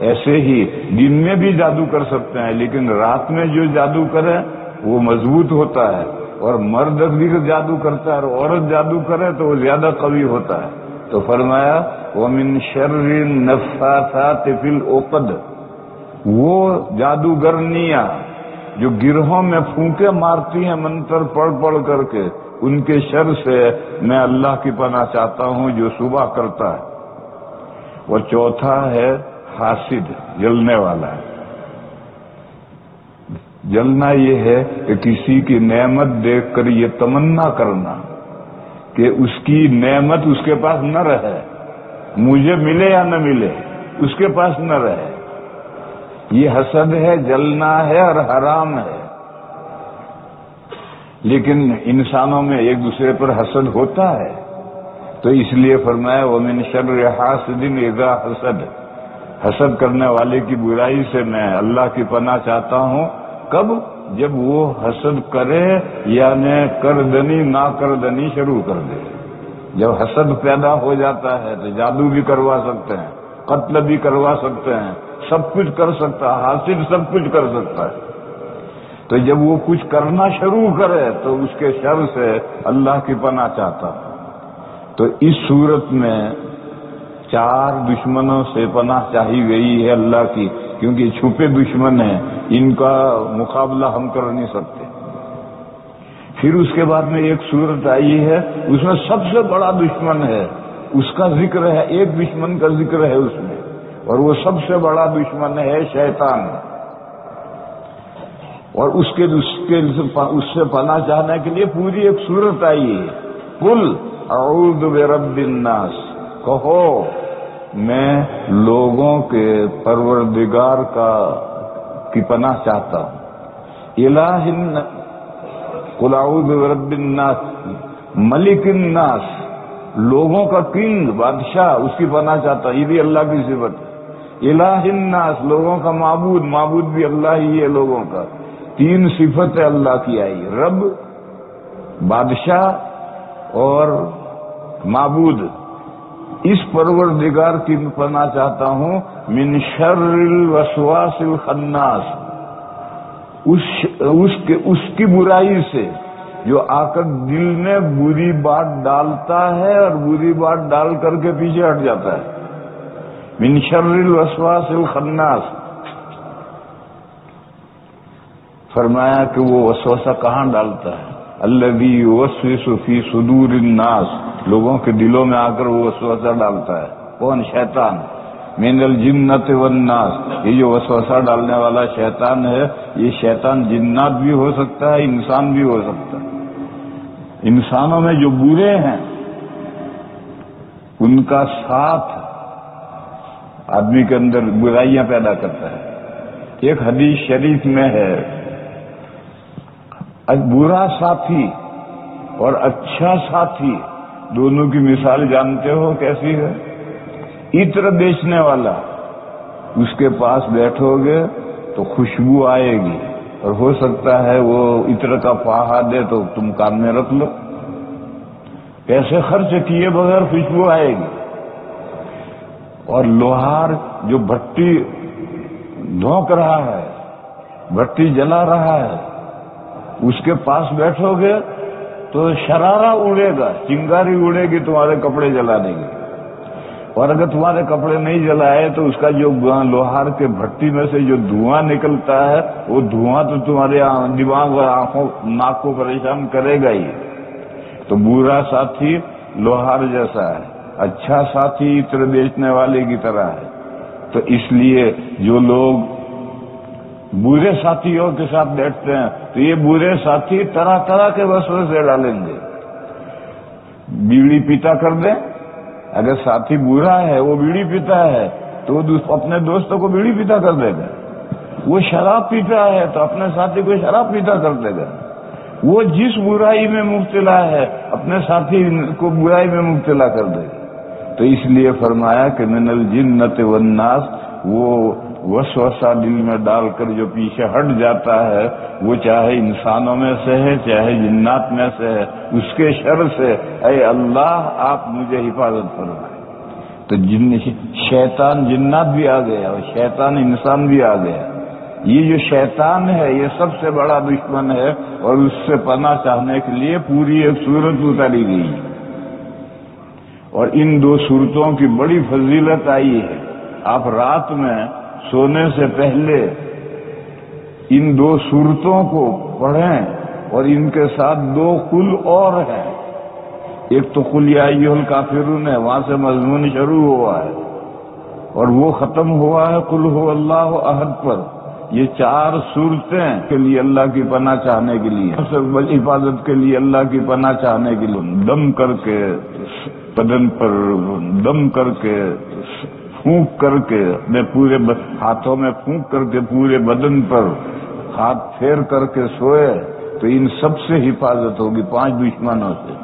ایسے ہی دن میں بھی جادو کر سکتے ہیں لیکن رات میں جو جادو کرے وہ مضبوط ہوتا ہے، اور مرد بھی جادو کرتا ہے اور عورت جادو کرے تو وہ زیادہ قوی ہوتا ہے۔ تو فرمایا وَمِن شَرِّ النَّفَّاثَاتِ فِي الْعُقَدِ، وہ جادوگرنیاں جو گرہوں میں پھونکے مارتی ہیں منتر پڑھ پڑھ کر کے، ان کے شر سے میں اللہ کی پناہ چاہتا ہوں جو صبح کرتا ہے۔ اور چوتھا ہے حاسد، جلنے والا ہے۔ جلنا یہ ہے کہ کسی کی نعمت دیکھ کر یہ تمنا کرنا کہ اس کی نعمت اس کے پاس نہ رہے، مجھے ملے یا نہ ملے، اس کے پاس نہ رہے۔ یہ حسد ہے، جلنا ہے اور حرام ہے۔ لیکن انسانوں میں ایک دوسرے پر حسد ہوتا ہے، تو اس لیے فرمایا وَمِن شَرِّ حَاسِدٍ إِذَا حَسَدَ، حسد کرنے والے کی برائی سے میں اللہ کی پناہ چاہتا ہوں۔ کب؟ جب وہ حسد کرے یعنی کردنی ناکردنی شروع کر دے۔ جب حسد پیدا ہو جاتا ہے تو جادو بھی کروا سکتے ہیں، قتل بھی کروا سکتے ہیں، سب کچھ کر سکتا ہے، حاسد سب کچھ کر سکتا ہے۔ تو جب وہ کچھ کرنا شروع کرے تو اس کے شر سے اللہ کی پناہ چاہتا ہوں۔ تو اس صورت میں 4 دشمنوں سے پناہ چاہی گئی ہے اللہ کی، کیونکہ چھپے دشمن ہیں، ان کا مقابلہ ہم کر نہیں سکتے۔ پھر اس کے بعد میں ایک صورت آئی ہے، اس میں سب سے بڑا دشمن ہے، اس کا ذکر ہے، ایک دشمن کا ذکر ہے اس میں، اور وہ سب سے بڑا دشمن ہے شیطان۔ اور اس سے پناہ چاہنے کے لیے پوری ایک صورت آئی ہے۔ قل اعوذ برب الناس، کہو میں لوگوں کے پروردگار کی پناہ چاہتا ہوں۔ قل اعوذ برب الناس ملک الناس، لوگوں کا کنگ، بادشاہ، اس کی پناہ چاہتا ہوں، یہ بھی اللہ کی صفت ہے۔ الہ الناس، لوگوں کا معبود، معبود بھی اللہ ہی ہے لوگوں کا۔ 3 صفتیں اللہ کی آئی، رب، بادشاہ اور معبود۔ اس پروردگار کی پناہ چاہتا ہوں من شر الوسواس الخناس، اس کی برائی سے جو آ کر دل میں بری بات ڈالتا ہے اور بری بات ڈال کر کے پیچھے ہٹ جاتا ہے۔ من شر الوسواس الخناس، فرمایا کہ وہ وسوسہ کہاں ڈالتا ہے؟ الذی یوسوس فی صدور الناس، لوگوں کے دلوں میں آ کر وہ وسوسہ ڈالتا ہے۔ کون؟ شیطان۔ من الجنۃ والناس، یہ جو وسوسہ ڈالنے والا شیطان ہے، یہ شیطان جنات بھی ہو سکتا ہے، انسان بھی ہو سکتا ہے۔ انسانوں میں جو برے ہیں ان کا ساتھ آدمی کے اندر برائیاں پیدا کرتا ہے۔ ایک حدیث شریف میں ہے، برا ساتھی اور اچھا ساتھی دونوں کی مثال جانتے ہو کیسی ہے؟ عطر بیچنے والا، اس کے پاس بیٹھو گے تو خوشبو آئے گی، اور ہو سکتا ہے وہ عطر کا پہا دے تو تم کام میں رکھ لو، پیسے خرچ کیے بغیر خوشبو آئے گی۔ اور لوہار جو بھٹی دھونک رہا ہے، بھٹی جلا رہا ہے، اس کے پاس بیٹھو گے تو شرارہ اڑے گا، چنگاری اڑے گی، تمہارے کپڑے جلا دے گی۔ اور اگر تمہارے کپڑے نہیں جلائے تو اس کا جو لوہار کے بھٹی میں سے جو دھواں نکلتا ہے، وہ دھواں تو تمہارے دماغ اور آنکھوں ناک کو پریشان کرے گا ہی۔ تو برا ساتھی لوہار جیسا ہے، اچھا ساتھی عطر بیچنے والے کی طرح ہے۔ تو اس لیے جو لوگ برے ساتھیوں کے ساتھ بیٹھتے ہیں تو یہ برے ساتھی طرح طرح کے وسوسے ڈالیں گے۔ بیڑی پیتا کر دیں، اگر ساتھی برا ہے وہ بیڑی پیتا ہے تو وہ اپنے دوستوں کو بیڑی پیتا کر دے گا، وہ شراب پیتا ہے تو اپنے ساتھی کو شراب پیتا کر دے گا، وہ جس برائی میں مبتلا ہے اپنے ساتھی کو برائی میں مبتلا کر دے گا۔ تو اس لیے فرمایا کہ من الجنۃ والناس، وہ وسوسہ دل میں ڈال کر جو پیچھے ہٹ جاتا ہے، وہ چاہے انسانوں میں سے ہے چاہے جنات میں سے ہے، اس کے شر سے اے اللہ آپ مجھے حفاظت فرمائے۔ تو شیطان جنات بھی آ گیا اور شیطان انسان بھی آ گیا۔ یہ جو شیطان ہے یہ سب سے بڑا دشمن ہے، اور اس سے پناہ چاہنے کے لیے پوری ایک صورت اتاری گئی، اور ان دو صورتوں کی بڑی فضیلت آئی ہے۔ آپ رات میں سونے سے پہلے ان دو صورتوں کو پڑھیں، اور ان کے ساتھ دو قل اور ہیں۔ ایک تو قل یا ایھا الکافرون ہے، وہاں سے مضمون شروع ہوا ہے، اور وہ ختم ہوا ہے قل ھو اللہ احد پر۔ یہ چار صورتیں کے لیے اللہ کی پناہ چاہنے کے لیے، حفاظت کے لیے اللہ کی پناہ چاہنے کے لیے، دم کر کے بدن پر، دم کر کے پھونک کر کے، اپنے پورے ہاتھوں میں پھونک کر کے پورے بدن پر ہاتھ پھیر کر کے سوئے تو ان سب سے حفاظت ہوگی، 5 دشمنوں سے۔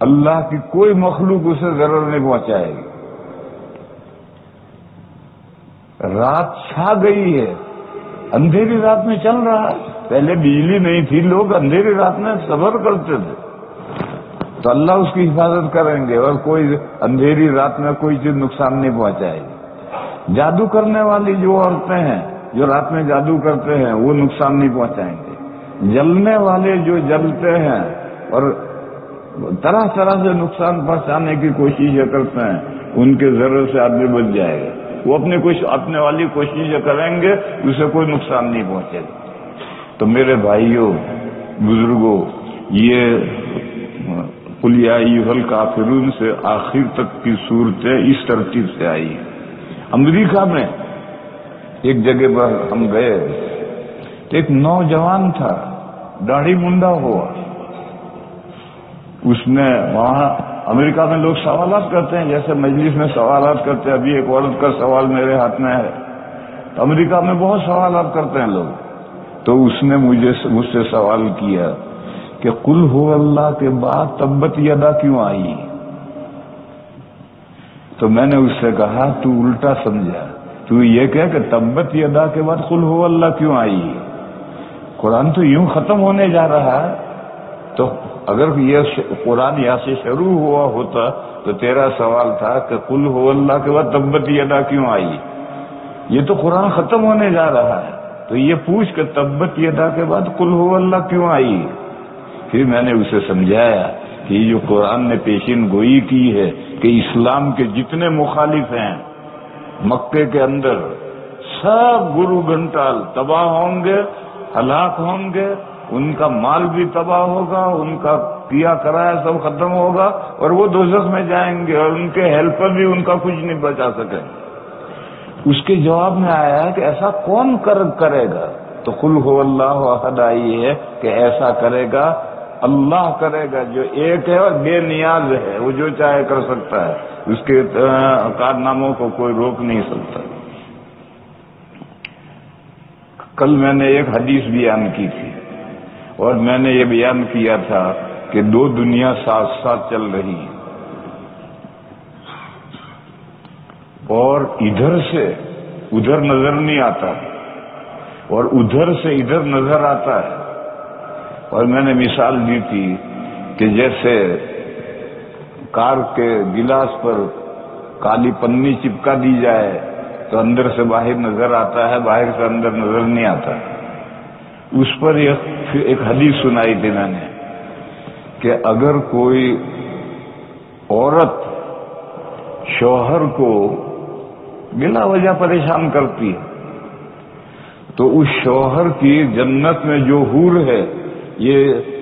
اللہ کی کوئی مخلوق اسے ضرر نہیں پہنچائے گی۔ رات چھا گئی ہے، اندھیری رات میں چل رہا ہے، پہلے بجلی نہیں تھی، لوگ اندھیری رات میں صبر کرتے تھے، تو اللہ اس کی حفاظت کریں گے، اور کوئی اندھیری رات میں کوئی چیز نقصان نہیں پہنچائے گی۔ جادو کرنے والی جو عورتیں ہیں جو رات میں جادو کرتے ہیں وہ نقصان نہیں پہنچائیں گے۔ جلنے والے جو جلتے ہیں اور طرح طرح سے نقصان پہنچانے کی کوششیں کرتے ہیں، ان کے ضرر سے آدمی بچ جائے گا۔ وہ اپنے والی کوششیں کریں گے، اسے کوئی نقصان نہیں پہنچے گا۔ تو میرے بھائیوں بزرگوں، یہ قل یا ایھا الکافرون سے آخر تک کی صورتیں اس ترتیب سے آئی ہیں۔ امریکہ میں ایک جگہ پر ہم گئے تو ایک نوجوان تھا، داڑھی منڈا ہوا، اس نے وہاں امریکہ میں لوگ سوالات کرتے ہیں جیسے مجلس میں سوالات کرتے ہیں۔ ابھی ایک عورت کا سوال میرے ہاتھ میں ہے، تو امریکہ میں بہت سوالات کرتے ہیں لوگ۔ تو اس نے مجھ سے سوال کیا کہ قل ھو اللہ کے بعد تبت یدا کیوں آئی؟ تو میں نے اس سے کہا تو الٹا سمجھا، تو یہ کہہ کہ تبت یدا کے بعد قل ھو اللہ کیوں آئی؟ قرآن تو یوں ختم ہونے جا رہا ہے، تو اگر یہ قرآن یہاں سے شروع ہوا ہوتا تو تیرا سوال تھا کہ قل ھو اللہ کے بعد تبت یدا کیوں آئی؟ یہ تو قرآن ختم ہونے جا رہا ہے، تو یہ پوچھ کہ تبت یدا کے بعد قل ھو اللہ کیوں آئی؟ پھر میں نے اسے سمجھایا کہ یہ جو قرآن نے پیشین گوئی کی ہے کہ اسلام کے جتنے مخالف ہیں مکے کے اندر، سب گرو گھنٹال تباہ ہوں گے، ہلاک ہوں گے، ان کا مال بھی تباہ ہوگا، ان کا کیا کرایا سب ختم ہوگا، اور وہ دوزخ میں جائیں گے، اور ان کے ہیلپر بھی ان کا کچھ نہیں بچا سکیں۔ اس کے جواب میں آیا کہ ایسا کون کرے گا؟ تو قل ھو اللہ احد آئی ہے کہ ایسا کرے گا اللہ کرے گا جو ایک ہے اور بے نیاز ہے، وہ جو چاہے کر سکتا ہے، اس کے کارناموں کو کوئی روک نہیں سکتا۔ کل میں نے ایک حدیث بیان کی تھی، اور میں نے یہ بیان کیا تھا کہ کہ دو دنیا ساتھ ساتھ چل رہی ہیں، اور ادھر سے ادھر نظر نہیں آتا اور ادھر سے ادھر نظر آتا ہے. اور میں نے مثال دی تھی کہ جیسے کار کے گلاس پر کالی پنی چپکا دی جائے تو اندر سے باہر نظر آتا ہے، باہر سے اندر نظر نہیں آتا. اس پر ایک حدیث سنائی تھی میں نے کہ اگر کوئی عورت شوہر کو بلا وجہ پریشان کرتی ہے تو اس شوہر کی جنت میں جو حور ہے، یہ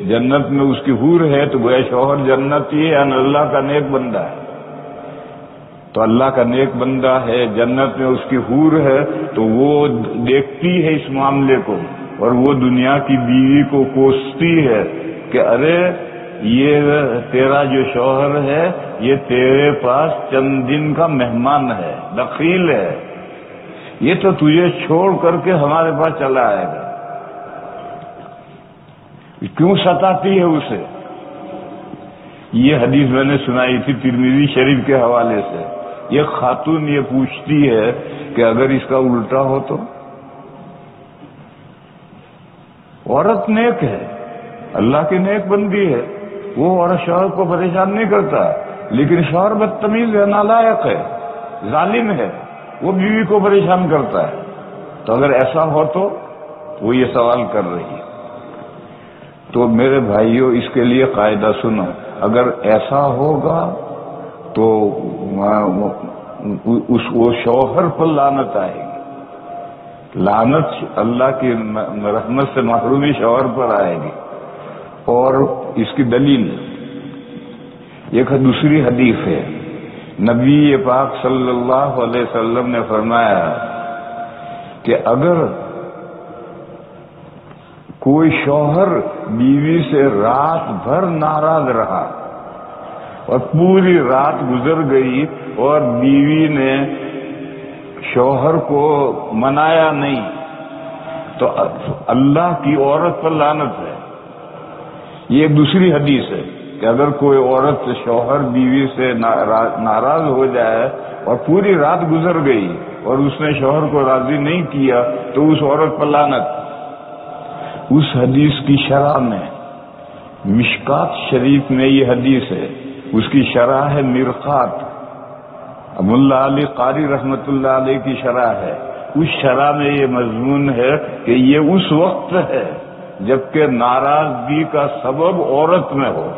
جنت میں اس کی حور ہے تو گویا شوہر جنتی ہے یعنی اللہ کا نیک بندہ ہے. تو اللہ کا نیک بندہ ہے، جنت میں اس کی حور ہے، تو وہ دیکھتی ہے اس معاملے کو اور وہ دنیا کی بیوی کو کوستی ہے کہ ارے یہ تیرا جو شوہر ہے یہ تیرے پاس چند دن کا مہمان ہے، دخیل ہے، یہ تو تجھے چھوڑ کر کے ہمارے پاس چلا آئے گا. کیوں ستاتی ہے اسے؟ یہ حدیث میں نے سنائی تھی ترمذی شریف کے حوالے سے. یہ خاتون یہ پوچھتی ہے کہ اگر اس کا الٹا ہو تو؟ عورت نیک ہے، اللہ کی نیک بندی ہے، وہ عورت شوہر کو پریشان نہیں کرتا، لیکن شوہر بدتمیز ہے، نالائق ہے، ظالم ہے، وہ بیوی کو پریشان کرتا ہے. تو اگر ایسا ہو تو وہ یہ سوال کر رہی ہے. تو میرے بھائیوں اس کے لیے قاعدہ سنو، اگر ایسا ہوگا تو وہ شوہر پر لعنت آئے گی، لعنت اللہ کی رحمت سے محرومی شوہر پر آئے گی. اور اس کی دلیل ایک دوسری حدیث ہے، نبی پاک صلی اللہ علیہ وسلم نے فرمایا کہ اگر کوئی شوہر بیوی سے رات بھر ناراض رہا اور پوری رات گزر گئی اور بیوی نے شوہر کو منایا نہیں تو اللہ کی عورت پر لعنت ہے. یہ ایک دوسری حدیث ہے کہ اگر کوئی عورت شوہر بیوی سے ناراض ہو جائے اور پوری رات گزر گئی اور اس نے شوہر کو راضی نہیں کیا تو اس عورت پر لعنت. اس حدیث کی شرح میں مشکات شریف میں یہ حدیث ہے، اس کی شرح ہے مرقات، ملا علی قاری رحمت اللہ علیہ کی شرح ہے. اس شرح میں یہ مضمون ہے کہ یہ اس وقت ہے جبکہ ناراضگی کا سبب عورت میں ہو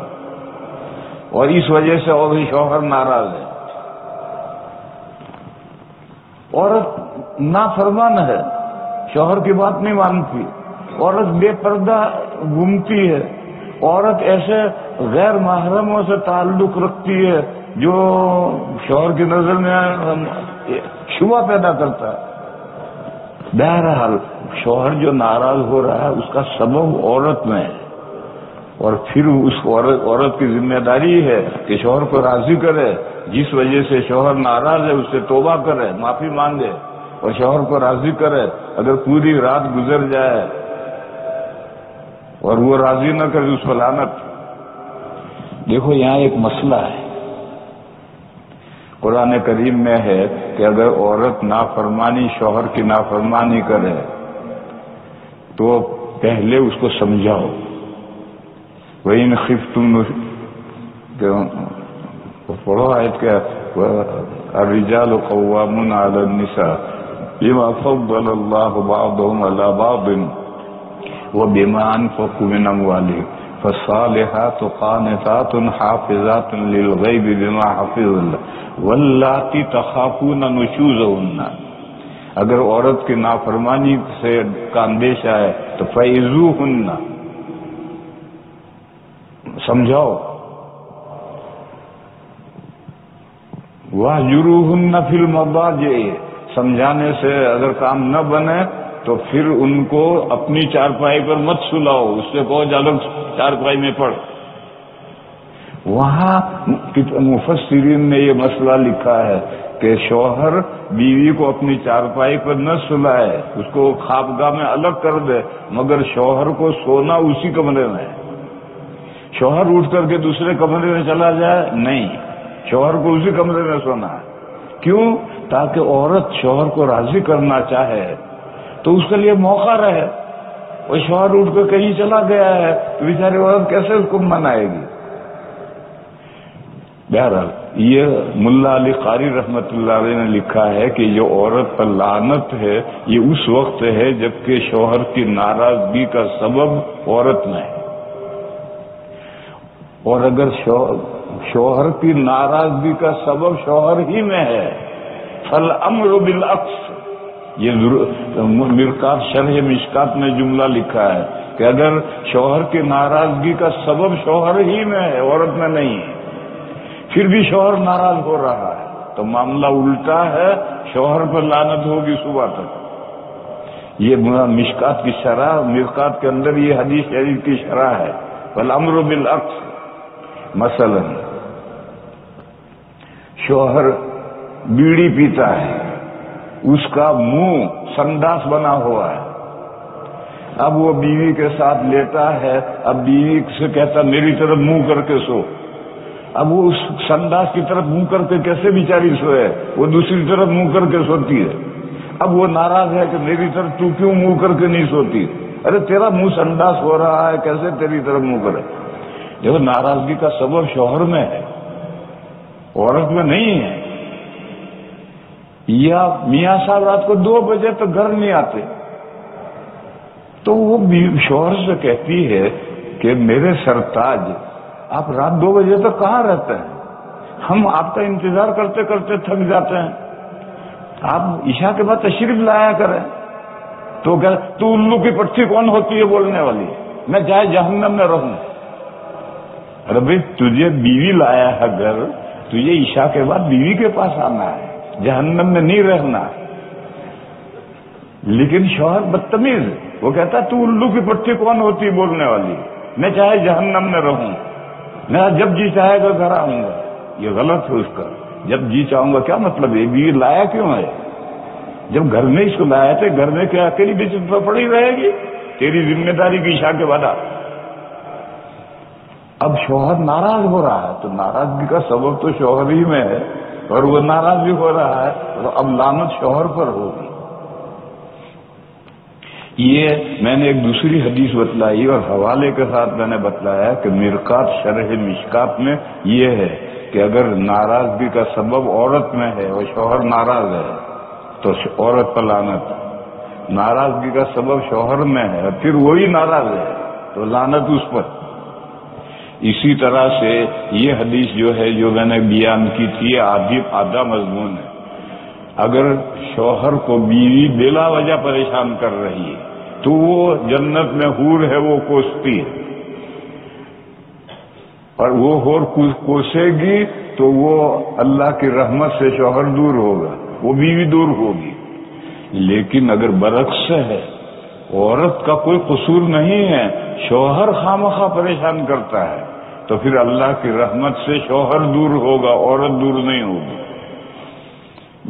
اور اس وجہ سے اور شوہر ناراض ہے. عورت نافرمان ہے، شوہر کی بات نہیں مانتی، عورت بے پردہ گھومتی ہے، عورت ایسے غیر محرموں سے تعلق رکھتی ہے جو شوہر کی نظر میں شبہ پیدا کرتا ہے. بہرحال شوہر جو ناراض ہو رہا ہے اس کا سبب عورت میں ہے اور پھر اس عورت کی ذمہ داری ہے کہ شوہر کو راضی کرے. جس وجہ سے شوہر ناراض ہے اس سے توبہ کرے، معافی مانگے اور شوہر کو راضی کرے. اگر پوری رات گزر جائے اور وہ راضی نہ کرے اس پر لعنت. دیکھو یہاں ایک مسئلہ ہے، قرآن کریم میں ہے کہ اگر عورت نافرمانی شوہر کی نافرمانی کرے تو پہلے اس کو سمجھاؤ. وَإِنْ خِفْتُمْ پڑھو آیت کیا الرجال قوامون علی النساء بما فضل اللہ بعضهم علی بعض وبما انفقوا من اموالهم فالصالحات قانتات حافظات للغیب بما حفظ اللہ واللاتی تخافون نشوزهن. اگر عورت کی نافرمانی سے کا اندیشہ ہے تو فعظوهن، سمجھاؤ. واہجروہن فی المضاجع، سمجھانے سے اگر کام نہ بنے تو پھر ان کو اپنی چارپائی پر مت سلاؤ، اس سے کہو الگ چارپائی میں پڑھ. وہاں مفسرین نے یہ مسئلہ لکھا ہے کہ شوہر بیوی کو اپنی چارپائی پر نہ سلائے، اس کو خوابگاہ میں الگ کر دے، مگر شوہر کو سونا اسی کمرے میں ہے. شوہر اٹھ کر کے دوسرے کمرے میں چلا جائے نہیں، شوہر کو اسی کمرے میں سونا ہے۔ کیوں؟ تاکہ عورت شوہر کو راضی کرنا چاہے تو اس کے لیے موقع رہے۔ وہ شوہر اٹھ کر کہیں چلا گیا ہے تو بیچاری عورت کیسے اس کو منائے گی؟ بہرحال یہ ملا علی قاری رحمت اللہ علیہ نے لکھا ہے کہ جو عورت پر لعنت ہے یہ اس وقت ہے جبکہ شوہر کی ناراضگی کا سبب عورت میں ہے، اور اگر شوہر کی ناراضگی کا سبب شوہر ہی میں ہے فالامر بالعکس۔ یہ مرقات شرح مشکات میں جملہ لکھا ہے کہ اگر شوہر کی ناراضگی کا سبب شوہر ہی میں ہے، عورت میں نہیں ہے، پھر بھی شوہر ناراض ہو رہا ہے تو معاملہ الٹا ہے، شوہر پر لعنت ہوگی صبح تک۔ یہ مشکات کی شرح، مرقات کے اندر یہ حدیث شریف کی شرح ہے، والامر بالعکس۔ مثلا شوہر بیڑی پیتا ہے، اس کا منہ سنداس بنا ہوا ہے، اب وہ بیوی کے ساتھ لیتا ہے، اب بیوی سے کہتا میری طرف منہ کر کے سو، اب وہ اس سنداس کی طرف منہ کر کے کیسے بیچاری سوئے، وہ دوسری طرف منہ کر کے سوتی ہے، اب وہ ناراض ہے کہ میری طرف تو کیوں منہ کر کے نہیں سوتی، ارے تیرا منہ سنداس ہو رہا ہے کیسے تیری طرف منہ کرے؟ دیکھو ناراضگی کا سبب شوہر میں ہے، عورت میں نہیں ہے۔ یا میاں صاحب رات کو 2 بجے تک گھر نہیں آتے تو وہ شوہر سے کہتی ہے کہ میرے سرتاج آپ رات 2 بجے تک کہاں رہتے ہیں؟ ہم آپ کا انتظار کرتے کرتے تھک جاتے ہیں، آپ عشاء کے بعد تشریف لایا کریں۔ تو کہ تو الو کی پٹھی کون ہوتی ہے بولنے والی، میں چاہے جہنم میں رہوں۔ ارے بھائی تجھے بیوی لایا ہے گھر، تجھے عشاء کے بعد بیوی کے پاس آنا ہے، جہنم میں نہیں رہنا۔ لیکن شوہر بدتمیز، وہ کہتا تو الو کی پٹھی کون ہوتی بولنے والی، میں چاہے جہنم میں رہوں، میں جب جی چاہے گا گھر آؤں گا۔ یہ غلط ہے اس کا، جب جی چاہوں گا کیا مطلب ہے؟ بیوی لایا کیوں ہے؟ جب گھر میں اس کو لایا تھے، گھر میں کیا اکیلی بچت پر پڑی رہے گی؟ تیری ذمہ داری کی عشاء کے بعد آ۔ اب شوہر ناراض ہو رہا ہے تو ناراضگی کا سبب تو شوہر ہی میں ہے، اور وہ ناراض بھی ہو رہا ہے تو اب لعنت شوہر پر ہوگی۔ یہ میں نے ایک دوسری حدیث بتلائی اور حوالے کے ساتھ میں نے بتلایا کہ مرقات شرح مشکات میں یہ ہے کہ اگر ناراضگی کا سبب عورت میں ہے اور شوہر ناراض ہے تو عورت پر لعنت، ناراضگی کا سبب شوہر میں ہے پھر وہی ناراض ہے تو لعنت اس پر۔ اسی طرح سے یہ حدیث جو ہے جو میں نے بیان کی تھی آدھا مضمون ہے، اگر شوہر کو بیوی بلا وجہ پریشان کر رہی ہے تو وہ جنت میں حور ہے، وہ کوستی ہے، اور وہ حور کوسے گی تو وہ اللہ کی رحمت سے شوہر دور ہوگا، وہ بیوی دور ہوگی۔ لیکن اگر برعکس ہے، عورت کا کوئی قصور نہیں ہے، شوہر خامخواہ پریشان کرتا ہے تو پھر اللہ کی رحمت سے شوہر دور ہوگا، عورت دور نہیں ہوگی۔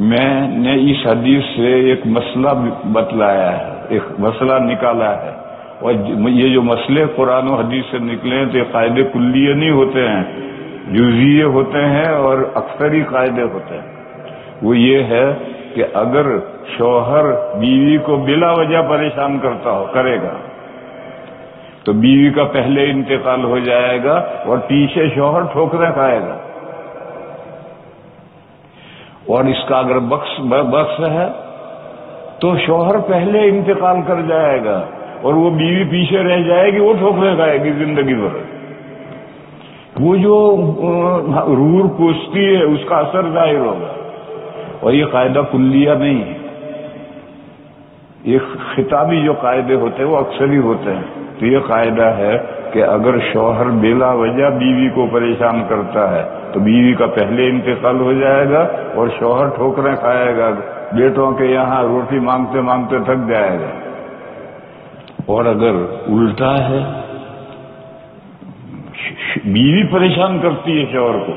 میں نے اس حدیث سے ایک مسئلہ بتلایا ہے، ایک مسئلہ نکالا ہے، اور یہ جو مسئلے قرآن و حدیث سے نکلے ہیں تو یہ قاعدے کلیے نہیں ہوتے ہیں، جزئیے ہوتے ہیں اور اکثری قاعدے ہوتے ہیں۔ وہ یہ ہے کہ اگر شوہر بیوی کو بلا وجہ پریشان کرے گا تو بیوی کا پہلے انتقال ہو جائے گا اور پیچھے شوہر ٹھوکریں کھائے گا، اور اس کا اگر بخش ہے تو شوہر پہلے انتقال کر جائے گا اور وہ بیوی پیچھے رہ جائے گی، وہ ٹھوکریں کھائے گی زندگی بھر۔ وہ جو رور کوستی ہے اس کا اثر ظاہر ہوگا، اور یہ قاعدہ کلیہ نہیں ہے، یہ خطابی جو قاعدے ہوتے ہیں وہ اکثر ہی ہوتے ہیں۔ تو یہ قاعدہ ہے کہ اگر شوہر بلا وجہ بیوی کو پریشان کرتا ہے تو بیوی کا پہلے انتقال ہو جائے گا اور شوہر ٹھوکریں کھائے گا، بیٹوں کے یہاں روٹی مانگتے مانگتے تھک جائے گا۔ اور اگر الٹا ہے، بیوی پریشان کرتی ہے شوہر کو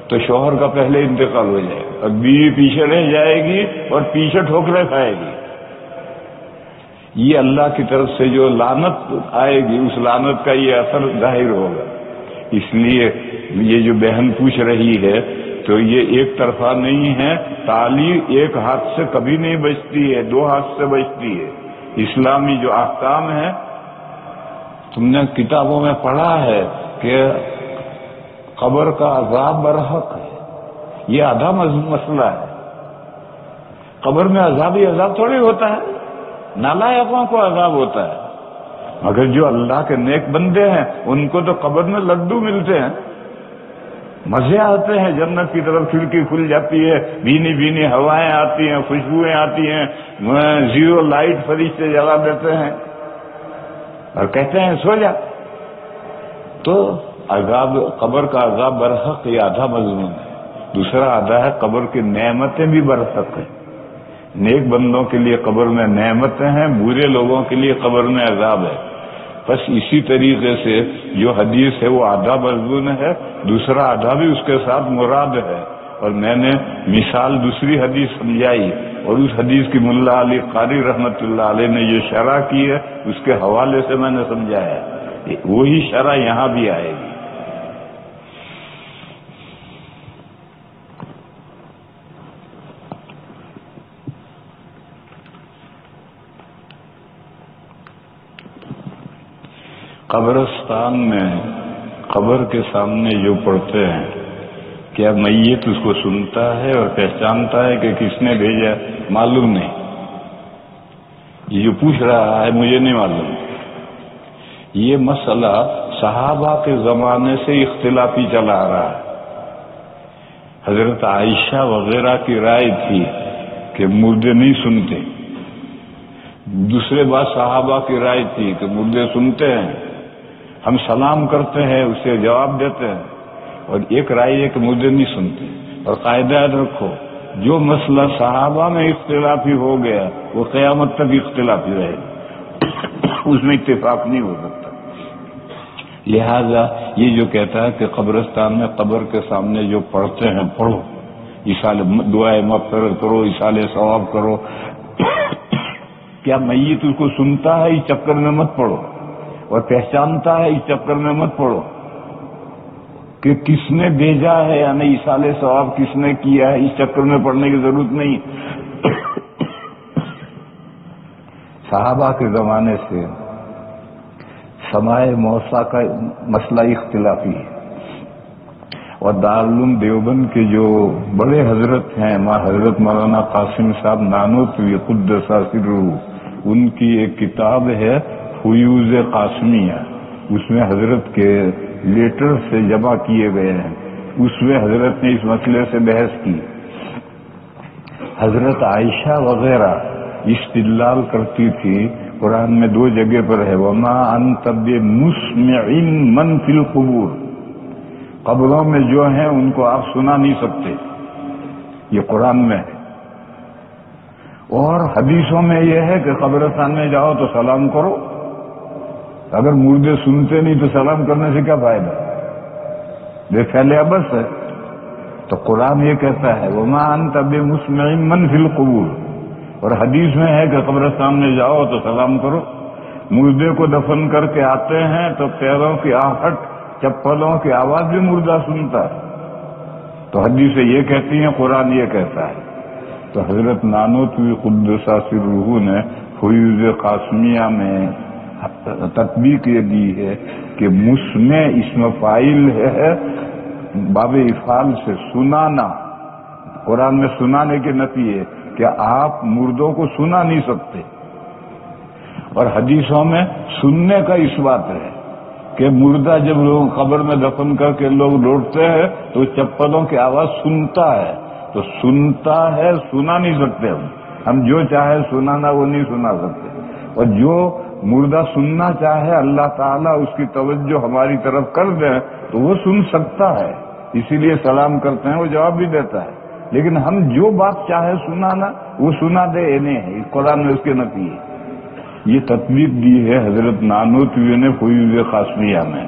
تو شوہر کا پہلے انتقال ہو جائے گا اور بیوی پیچھے رہ جائے گی اور پیچھے ٹھوکریں کھائے گی۔ یہ اللہ کی طرف سے جو لعنت آئے گی اس لعنت کا یہ اثر ظاہر ہوگا. اس لیے یہ جو بہن پوچھ رہی ہے تو یہ ایک طرفہ نہیں ہے. تالی ایک ہاتھ سے کبھی نہیں بچتی ہے، دو ہاتھ سے بچتی ہے. اسلامی جو احکام ہے، تم نے کتابوں میں پڑھا ہے کہ قبر کا عذاب برحق ہے. یہ آدھا مسئلہ ہے. قبر میں عذاب ہی عذاب تھوڑی ہوتا ہے، نالائقوں کو عذاب ہوتا ہے. مگر جو اللہ کے نیک بندے ہیں ان کو تو قبر میں لڈو ملتے ہیں، مزے آتے ہیں. جنت کی طرف کھڑکی کھل جاتی ہے، بھینی بھینی ہوائیں آتی ہیں، خوشبوئیں آتی ہیں، زیرو لائٹ فرشتے جلا دیتے ہیں اور کہتے ہیں سو جا. تو عذاب قبر کا عذاب برحق یہ آدھا مضمون ہے. دوسرا آدھا ہے قبر کی نعمتیں بھی برحق ہیں. نیک بندوں کے لیے قبر میں نعمتیں ہیں، برے لوگوں کے لیے قبر میں عذاب ہے. بس اسی طریقے سے جو حدیث ہے وہ آدھا مضمون ہے، دوسرا آدھا بھی اس کے ساتھ مراد ہے. اور میں نے مثال دوسری حدیث سمجھائی اور اس حدیث کی ملا علی قاری رحمت اللہ علیہ نے جو شرح کی ہے اس کے حوالے سے میں نے سمجھایا. وہی شرح یہاں بھی آئے گی. قبرستان میں قبر کے سامنے جو پڑھتے ہیں، کیا میت اس کو سنتا ہے اور پہچانتا ہے کہ کس نے بھیجا؟ معلوم نہیں. یہ جو پوچھ رہا ہے مجھے نہیں معلوم. یہ مسئلہ صحابہ کے زمانے سے اختلافی چلا آ رہا ہے. حضرت عائشہ وغیرہ کی رائے تھی کہ مردے نہیں سنتے. دوسرے بات صحابہ کی رائے تھی کہ مردے سنتے ہیں، ہم سلام کرتے ہیں اسے جواب دیتے ہیں. اور ایک رائے ہے کہ مردے نہیں سنتے. اور قاعدہ یاد رکھو، جو مسئلہ صحابہ میں اختلافی ہو گیا وہ قیامت تک اختلافی رہے گا، اس میں اتفاق نہیں ہو سکتا. لہذا یہ جو کہتا ہے کہ قبرستان میں قبر کے سامنے جو پڑھتے ہیں پڑھو، دعائے مغفرت کرو، ایصال ثواب کرو. کیا میت اس کو سنتا ہے؟ اس چکر میں مت پڑھو. اور پہچانتا ہے؟ اس چکر میں مت پڑھو کہ کس نے بھیجا ہے یا نہیں، ایصال ثواب کس نے کیا ہے، اس چکر میں پڑھنے کی ضرورت نہیں. صحابہ کے زمانے سے سماع موسیٰ کا مسئلہ اختلافی ہے. اور دارالعلوم دیوبند کے جو بڑے حضرت ہیں، حضرت مولانا قاسم صاحب نانوتوی قدس سرہ، ان کی ایک کتاب ہے فیوز قاسمیہ. اس میں حضرت کے لیٹر سے جمع کیے گئے ہیں. اس میں حضرت نے اس مسئلے سے بحث کی. حضرت عائشہ وغیرہ استدلال کرتی تھی، قرآن میں دو جگہ پر ہے وما انت بمسمع من فی القبور، قبروں میں جو ہیں ان کو آپ سنا نہیں سکتے. یہ قرآن میں ہے. اور حدیثوں میں یہ ہے کہ قبرستان میں جاؤ تو سلام کرو. اگر مردے سنتے نہیں تو سلام کرنے سے کیا فائدہ؟ بے فعل عبث ہے. تو قرآن یہ کہتا ہے وما انت بمسمع من فی القبور. اور حدیث میں ہے کہ قبرستان میں جاؤ تو سلام کرو. مردے کو دفن کر کے آتے ہیں تو پیروں کی آہٹ، چپلوں کی آواز بھی مردہ سنتا ہے. تو حدیثیں یہ کہتی ہیں، قرآن یہ کہتا ہے. تو حضرت نانوتوی قدس سرہ نے فیوز قاسمیہ میں تطبیق یہ دی ہے کہ مسمع اسم فاعل ہے، باب افعال سے سنانا. قرآن میں سنانے کی نفی ہے کہ آپ مردوں کو سنا نہیں سکتے. اور حدیثوں میں سننے کا اثبات ہے کہ مردہ جب لوگ قبر میں دفن کر کے لوگ لوٹتے ہیں تو چپلوں کی آواز سنتا ہے. تو سنتا ہے، سنا نہیں سکتے. ہم جو چاہے سنانا وہ نہیں سنا سکتے. اور جو مردہ سننا چاہے اللہ تعالیٰ اس کی توجہ ہماری طرف کر دے تو وہ سن سکتا ہے. اسی لیے سلام کرتے ہیں، وہ جواب بھی دیتا ہے. لیکن ہم جو بات چاہے سنانا وہ سنا دے نہیں ہے. قرآن میں اس کے نفی ہے. یہ تطبیق دی ہے حضرت نانوتوی نے فیوز قاسمیہ میں.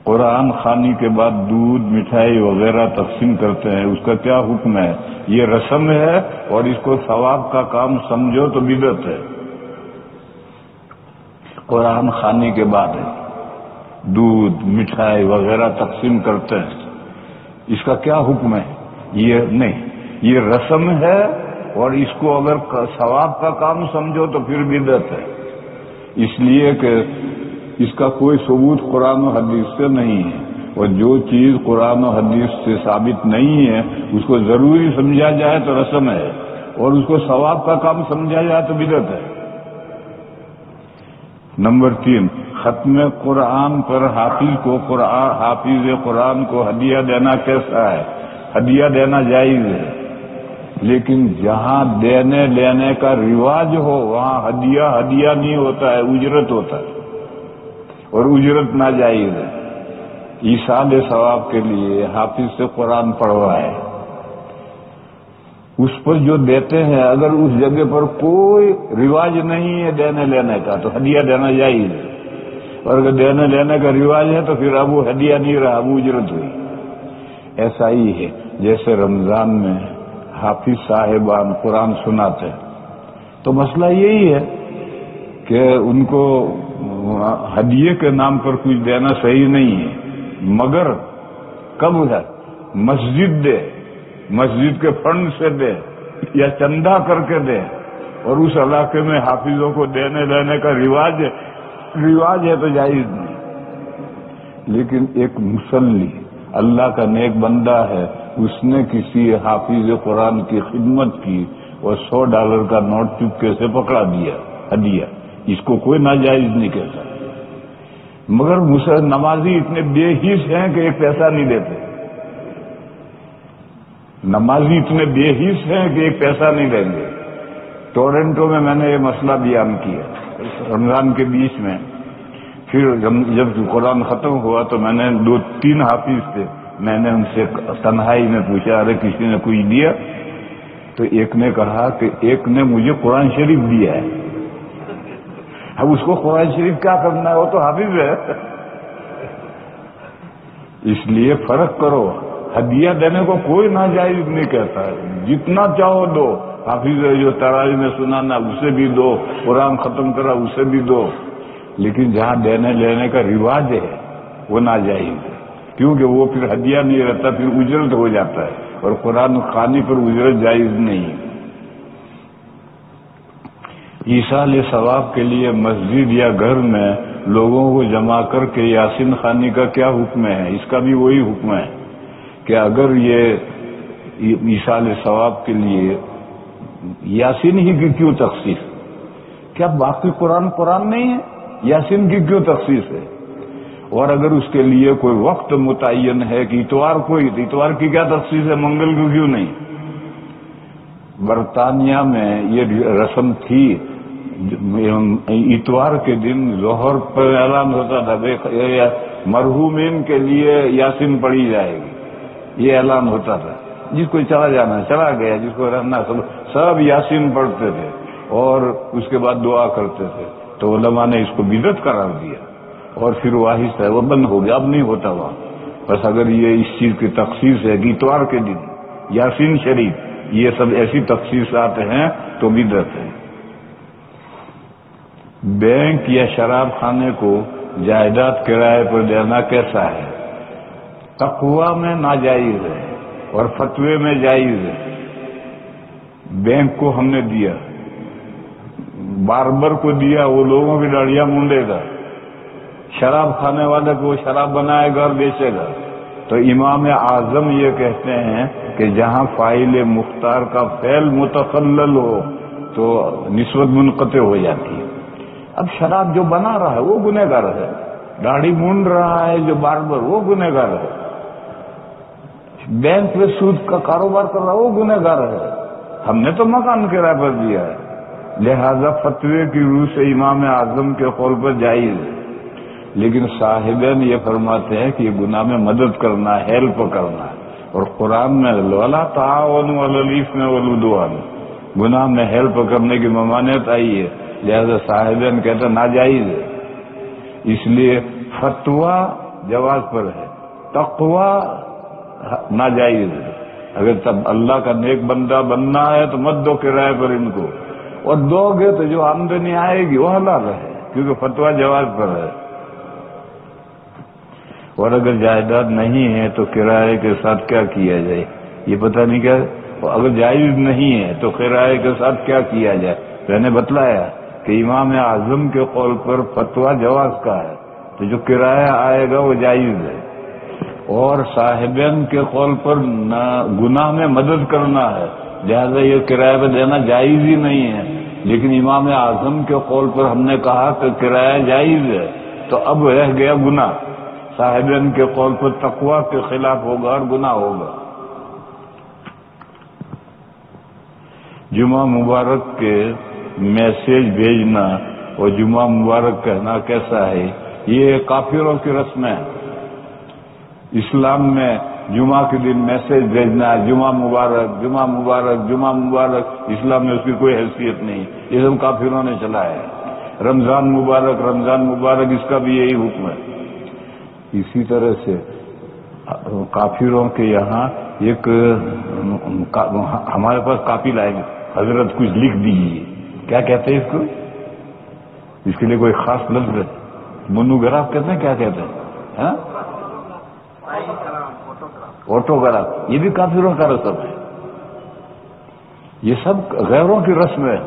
قرآن خوانی کے بعد دودھ، مٹھائی وغیرہ تقسیم کرتے ہیں، اس کا کیا حکم ہے؟ یہ رسم ہے اور اس کو ثواب کا کام سمجھو تو بدعت ہے. قرآن خوانی کے بعد دودھ مٹھائی وغیرہ تقسیم کرتے ہیں، اس کا کیا حکم ہے؟ یہ نہیں، یہ رسم ہے، اور اس کو اگر ثواب کا کام سمجھو تو پھر بدعت ہے، اس لیے کہ اس کا کوئی ثبوت قرآن و حدیث سے نہیں ہے، اور جو چیز قرآن و حدیث سے ثابت نہیں ہے اس کو ضروری سمجھا جائے تو رسم ہے، اور اس کو ثواب کا کام سمجھا جائے تو بدعت ہے۔ نمبر 3، ختم قرآن پر حافظ قرآن کو ہدیہ دینا کیسا ہے؟ ہدیہ دینا جائز ہے، لیکن جہاں دینے لینے کا رواج ہو وہاں ہدیہ نہیں ہوتا ہے، اجرت ہوتا ہے، اور اجرت ناجائز ہے۔ ایصال ثواب کے لیے حافظ سے قرآن پڑھوائے، اس پر جو دیتے ہیں اگر اس جگہ پر کوئی رواج نہیں ہے دینے لینے کا تو ہدیہ دینا جائز ہے، اور اگر دینے لینے کا رواج ہے تو پھر اب وہ ہدیہ نہیں رہا، اب اجرت ہوئی۔ ایسا ہی ہے جیسے رمضان میں حافظ صاحبان قرآن سناتے ہیں، تو مسئلہ یہی ہے کہ ان کو ہدیے کے نام پر کچھ دینا صحیح نہیں ہے، مگر کب ہے؟ مسجد دے، مسجد کے فنڈ سے دے یا چندہ کر کے دے، اور اس علاقے میں حافظوں کو دینے لینے کا رواج ہے تو جائز نہیں۔ لیکن ایک مصلی اللہ کا نیک بندہ ہے، اس نے کسی حافظ قرآن کی خدمت کی اور $100 کا نوٹ چپکے سے پکڑا دیا ہدیہ، اس کو کوئی ناجائز نہیں کہتا، مگر نمازی اتنے بے حس ہیں کہ ایک پیسہ نہیں دیتے، نمازی اتنے بے حس ہیں کہ ایک پیسہ نہیں دیں گے۔ ٹورنٹو میں نے یہ مسئلہ بیان کیا رمضان کے بیچ میں، پھر جب قرآن ختم ہوا تو میں نے 2-3 حافظ تھے، میں نے ان سے تنہائی میں پوچھا، ارے کسی نے کچھ دیا؟ تو ایک نے کہا کہ ایک نے مجھے قرآن شریف دیا ہے۔ اب اس کو قرآن شریف کیا کرنا ہے، وہ تو حافظ ہے۔ اس لیے فرق کرو، ہدیہ دینے کو کوئی ناجائز نہیں کہتا ہے، جتنا چاہو دو، حافظ ہے جو تراویح میں سنانا اسے بھی دو، قرآن ختم کرا اسے بھی دو، لیکن جہاں دینے لینے کا رواج ہے وہ ناجائز ہے، کیونکہ وہ پھر ہدیہ نہیں رہتا، پھر اجرت ہو جاتا ہے، اور قرآن خوانی پر اجرت جائز نہیں۔ ایصال ثواب کے لیے مسجد یا گھر میں لوگوں کو جمع کر کے یاسین خوانی کا کیا حکم ہے؟ اس کا بھی وہی حکم ہے کہ اگر یہ ایصال ثواب کے لیے یاسین ہی کی کیوں تخصیص؟ کیا باقی قرآن نہیں ہے؟ یاسین کی کیوں تخصیص ہے؟ اور اگر اس کے لیے کوئی وقت متعین ہے کہ اتوار کی کیا تخصیص ہے، منگل کو کیوں نہیں؟ برطانیہ میں یہ رسم تھی، اتوار کے دن ظہر پر اعلان ہوتا تھا مرحومین کے لیے یاسین پڑھی جائے گی، یہ اعلان ہوتا تھا، جس کو چلا جانا چلا گیا، جس کو رہنا سب یاسین پڑھتے تھے اور اس کے بعد دعا کرتے تھے، تو علماء نے اس کو بدعت قرار دیا، اور پھر واحد ہے وہ بند ہو گیا، اب نہیں ہوتا وہاں۔ بس اگر یہ اس چیز کی تخصیص ہے کہ اتوار کے دن یاسین شریف، یہ سب ایسی تخصیصات ہیں تو بدعت ہے۔ بینک یا شراب خانے کو جائیداد کرائے پر دینا کیسا ہے؟ تقویٰ میں ناجائز ہے اور فتوے میں جائز ہے۔ بینک کو ہم نے دیا، باربر کو دیا، وہ لوگوں کی داڑیاں مونڈے گا، شراب کھانے والے کو شراب بنائے گا اور بیچے گا۔ تو امام اعظم یہ کہتے ہیں کہ جہاں فاعل مختار کا فعل متخلل ہو تو نسبت منقطع ہو جاتی ہے۔ اب شراب جو بنا رہا ہے وہ گنہگار ہے، داڑھی مونڈ رہا ہے جو باربر وہ گنہگار ہے، بینک میں سود کا کاروبار کر رہا ہے وہ گنہگار ہے۔ ہم نے تو مکان کرایہ پر دیا ہے، لہذا فتوے کی روح سے امام اعظم کے قول پر جائز ہے، لیکن صاحبین یہ فرماتے ہیں کہ یہ گناہ میں مدد کرنا ہے، ہیلپ کرنا ہے، اور قرآن میں وَلَا تَعَاوَنُوا عَلَى الْإِثْمِ وَالْعُدْوَانِ گناہ میں ہیلپ کرنے کی ممانعت آئی ہے، لہذا صاحبین کہتے ہیں ناجائز ہے۔ اس لیے فتویٰ جواز پر ہے، تقویٰ ناجائز ہے۔ اگر تب اللہ کا نیک بندہ بننا ہے تو مت دو کرائے پر ان کو، اور دو گے تو جو آمدنی آئے گی وہ حلال ہے۔ کیونکہ فتویٰ جواز پر ہے. اور اگر جائیداد نہیں ہے تو کرائے کے ساتھ کیا کیا جائے؟ یہ پتہ نہیں کیا. اگر جائز نہیں ہے تو کرائے کے ساتھ کیا کیا جائے؟ میں نے بتلایا کہ امام اعظم کے قول پر فتویٰ جواز کا ہے، تو جو کرایہ آئے گا وہ جائز ہے. اور صاحبین کے قول پر گناہ میں مدد کرنا ہے، لہذا یہ کرایہ پہ دینا جائز ہی نہیں ہے. لیکن امام اعظم کے قول پر ہم نے کہا کہ کرایہ جائز ہے، تو اب رہ گیا گناہ. صاحبین کے قول پر تقوی کے خلاف ہوگا اور گناہ ہوگا. جمعہ مبارک کے میسج بھیجنا اور جمعہ مبارک کہنا کیسا ہے؟ یہ کافروں کی رسم ہے. اسلام میں جمعہ کے دن میسج بھیجنا، جمعہ مبارک جمعہ مبارک جمعہ مبارک، اسلام میں اس کی کوئی حیثیت نہیں. یہ سب کافروں نے چلایا ہے. رمضان مبارک رمضان مبارک، اس کا بھی یہی حکم ہے. اسی طرح سے کافروں کے یہاں ایک ہمارے پاس کاپی لائیں گے، حضرت کچھ لکھ دیجیے. کیا کہتے ہیں اس کو؟ اس کے لیے کوئی خاص لفظ ہے؟ مونوگراف کہتے ہیں؟ کیا کہتے ہیں؟ آٹوگراف. یہ بھی کافروں کا رسم ہے. یہ سب غیروں کی رسم ہے.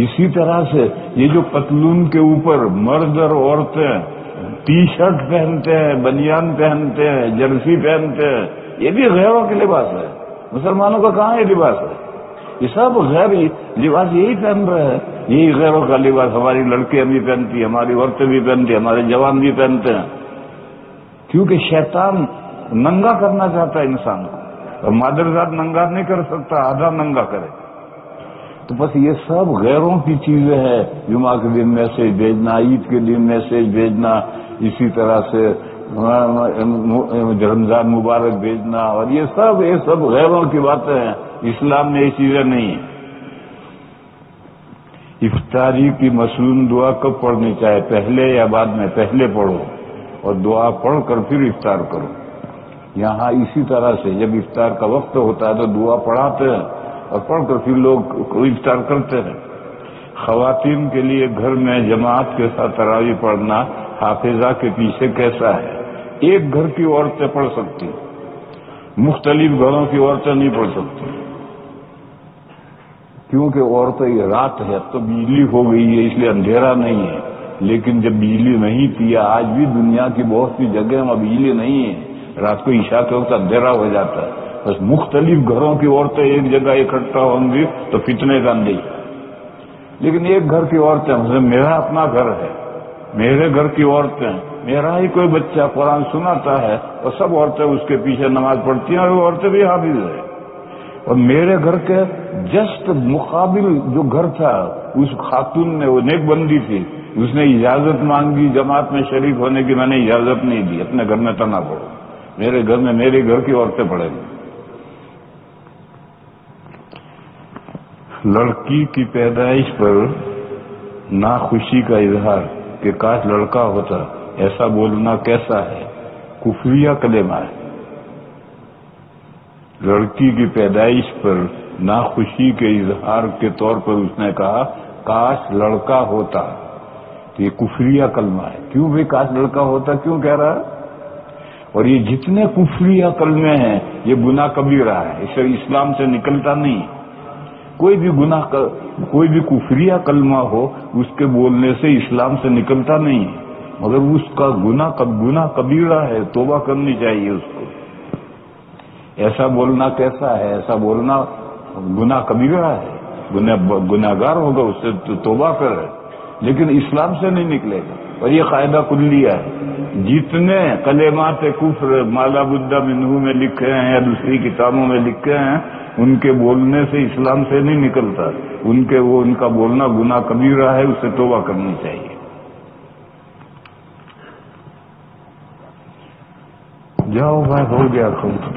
اسی طرح سے یہ جو پتلون کے اوپر مرد اور عورتیں ٹی شرٹ پہنتے ہیں، بنیان پہنتے ہیں، جرسی پہنتے ہیں، یہ بھی غیروں کے لباس ہے. مسلمانوں کا کہاں یہ لباس ہے؟ یہ سب غیر لباس یہی پہن رہے ہیں. یہی غیروں کا لباس ہماری لڑکیاں بھی پہنتی، ہماری عورتیں بھی پہنتی، ہمارے جوان بھی پہنتے ہیں. کیونکہ شیطان ننگا کرنا چاہتا ہے انسان کو، اور مادرزاد ننگا نہیں کر سکتا، آدھا ننگا کرے. تو بس یہ سب غیروں کی چیزیں ہیں. جمعہ کے دن میسج بھیجنا، عید کے دن میسج بھیجنا، اسی طرح سے رمضان مبارک بھیجنا، اور یہ سب غیروں کی باتیں ہیں. اسلام میں یہ چیزیں نہیں ہیں. افطاری کی مصنون دعا کب پڑھنی چاہیے؟ پہلے یا بعد میں؟ پہلے پڑھو اور دعا پڑھ کر پھر افطار کرو. یہاں اسی طرح سے جب افطار کا وقت ہوتا ہے تو دعا پڑھاتے ہیں اور پڑھ کر پھر لوگ افطار کرتے ہیں. خواتین کے لیے گھر میں جماعت کے ساتھ تراویح پڑھنا حافظہ کے پیچھے کیسا ہے؟ ایک گھر کی عورتیں پڑھ سکتی، مختلف گھروں کی عورتیں نہیں پڑھ سکتی. کیونکہ عورتیں رات ہے، اب تو بجلی ہو گئی ہے اس لیے اندھیرا نہیں ہے. لیکن جب بجلی نہیں تھی، آج بھی دنیا کی بہت سی جگہ میں بجلی نہیں ہے، رات کو عشاء کے وقت اندھیرا ہو جاتا ہے. بس مختلف گھروں کی عورتیں ایک جگہ اکٹھا ہوں گی تو فتنے کا اندیش. لیکن ایک گھر کی عورتیں، میرا اپنا گھر ہے، میرے گھر کی عورتیں، میرا ہی کوئی بچہ قرآن سناتا ہے اور سب عورتیں اس کے پیچھے نماز پڑھتی ہیں اور وہ عورتیں بھی حافظ ہیں. اور میرے گھر کے جسٹ مقابل جو گھر تھا، اس خاتون نے، وہ نیک بندی تھی، اس نے اجازت مانگی جماعت میں شریک ہونے کی، میں نے اجازت نہیں دی. اپنے گھر میں تنا پڑو، میرے گھر میں میرے گھر کی عورتیں پڑھیں گی. لڑکی کی پیدائش پر ناخوشی کا اظہار کہ کاش لڑکا ہوتا، ایسا بولنا کیسا ہے؟ کفریہ کلمہ ہے. لڑکی کی پیدائش پر ناخوشی کے اظہار کے طور پر اس نے کہا کاش لڑکا ہوتا، تو یہ کفریہ کلمہ ہے. کیوں بھائی کاش لڑکا ہوتا کیوں کہہ رہا ہے؟ اور یہ جتنے کفریہ کلمے ہیں یہ گناہ کبیرہ ہے، اسے اسلام سے نکلتا نہیں. کوئی بھی گناہ کوئی بھی کفریہ کلمہ ہو، اس کے بولنے سے اسلام سے نکلتا نہیں، مگر اس کا گناہ کبیرہ ہے، توبہ کرنی چاہیے اس کو. ایسا بولنا کیسا ہے؟ ایسا بولنا گناہ کبیرہ ہے، گناہگار ہوگا، اس سے توبہ کرے، لیکن اسلام سے نہیں نکلے گا. اور یہ قاعدہ کلیہ ہے. جتنے کلمات کفر مالا بدہ منہو میں لکھے ہیں یا دوسری کتابوں میں لکھے ہیں، ان کے بولنے سے اسلام سے نہیں نکلتا. ان کا بولنا گناہ کبیرہ ہے، اس سے توبہ کرنی چاہیے. جاؤ بھائی، ہو گیا.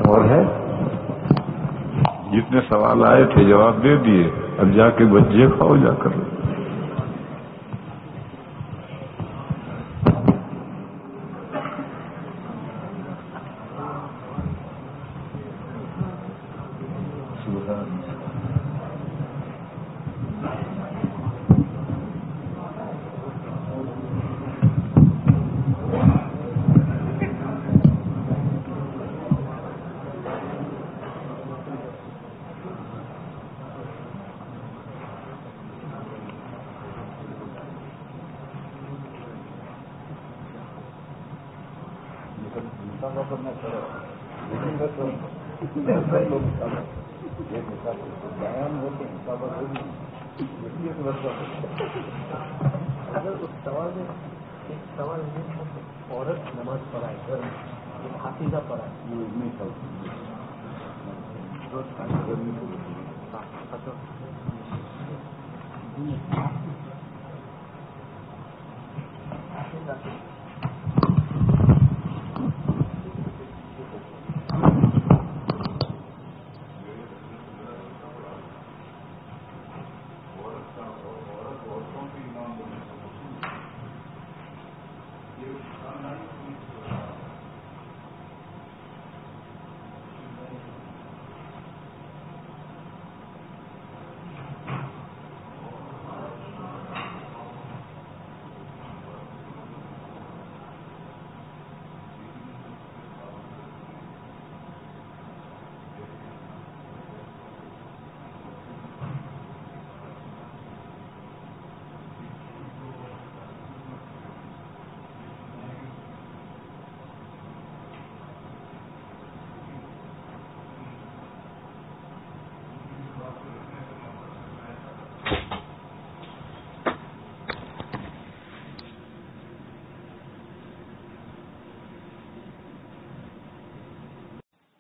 اور ہے جتنے سوال آئے تھے جواب دے دیے، اب جا کے بچے کھاؤ جا کر. اگر اس سوال میں ایک سوال ہے عورت نماز پڑھائے گھر میں ایک حافظہ پڑھائے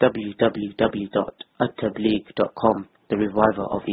www.attableek.com, the reviver of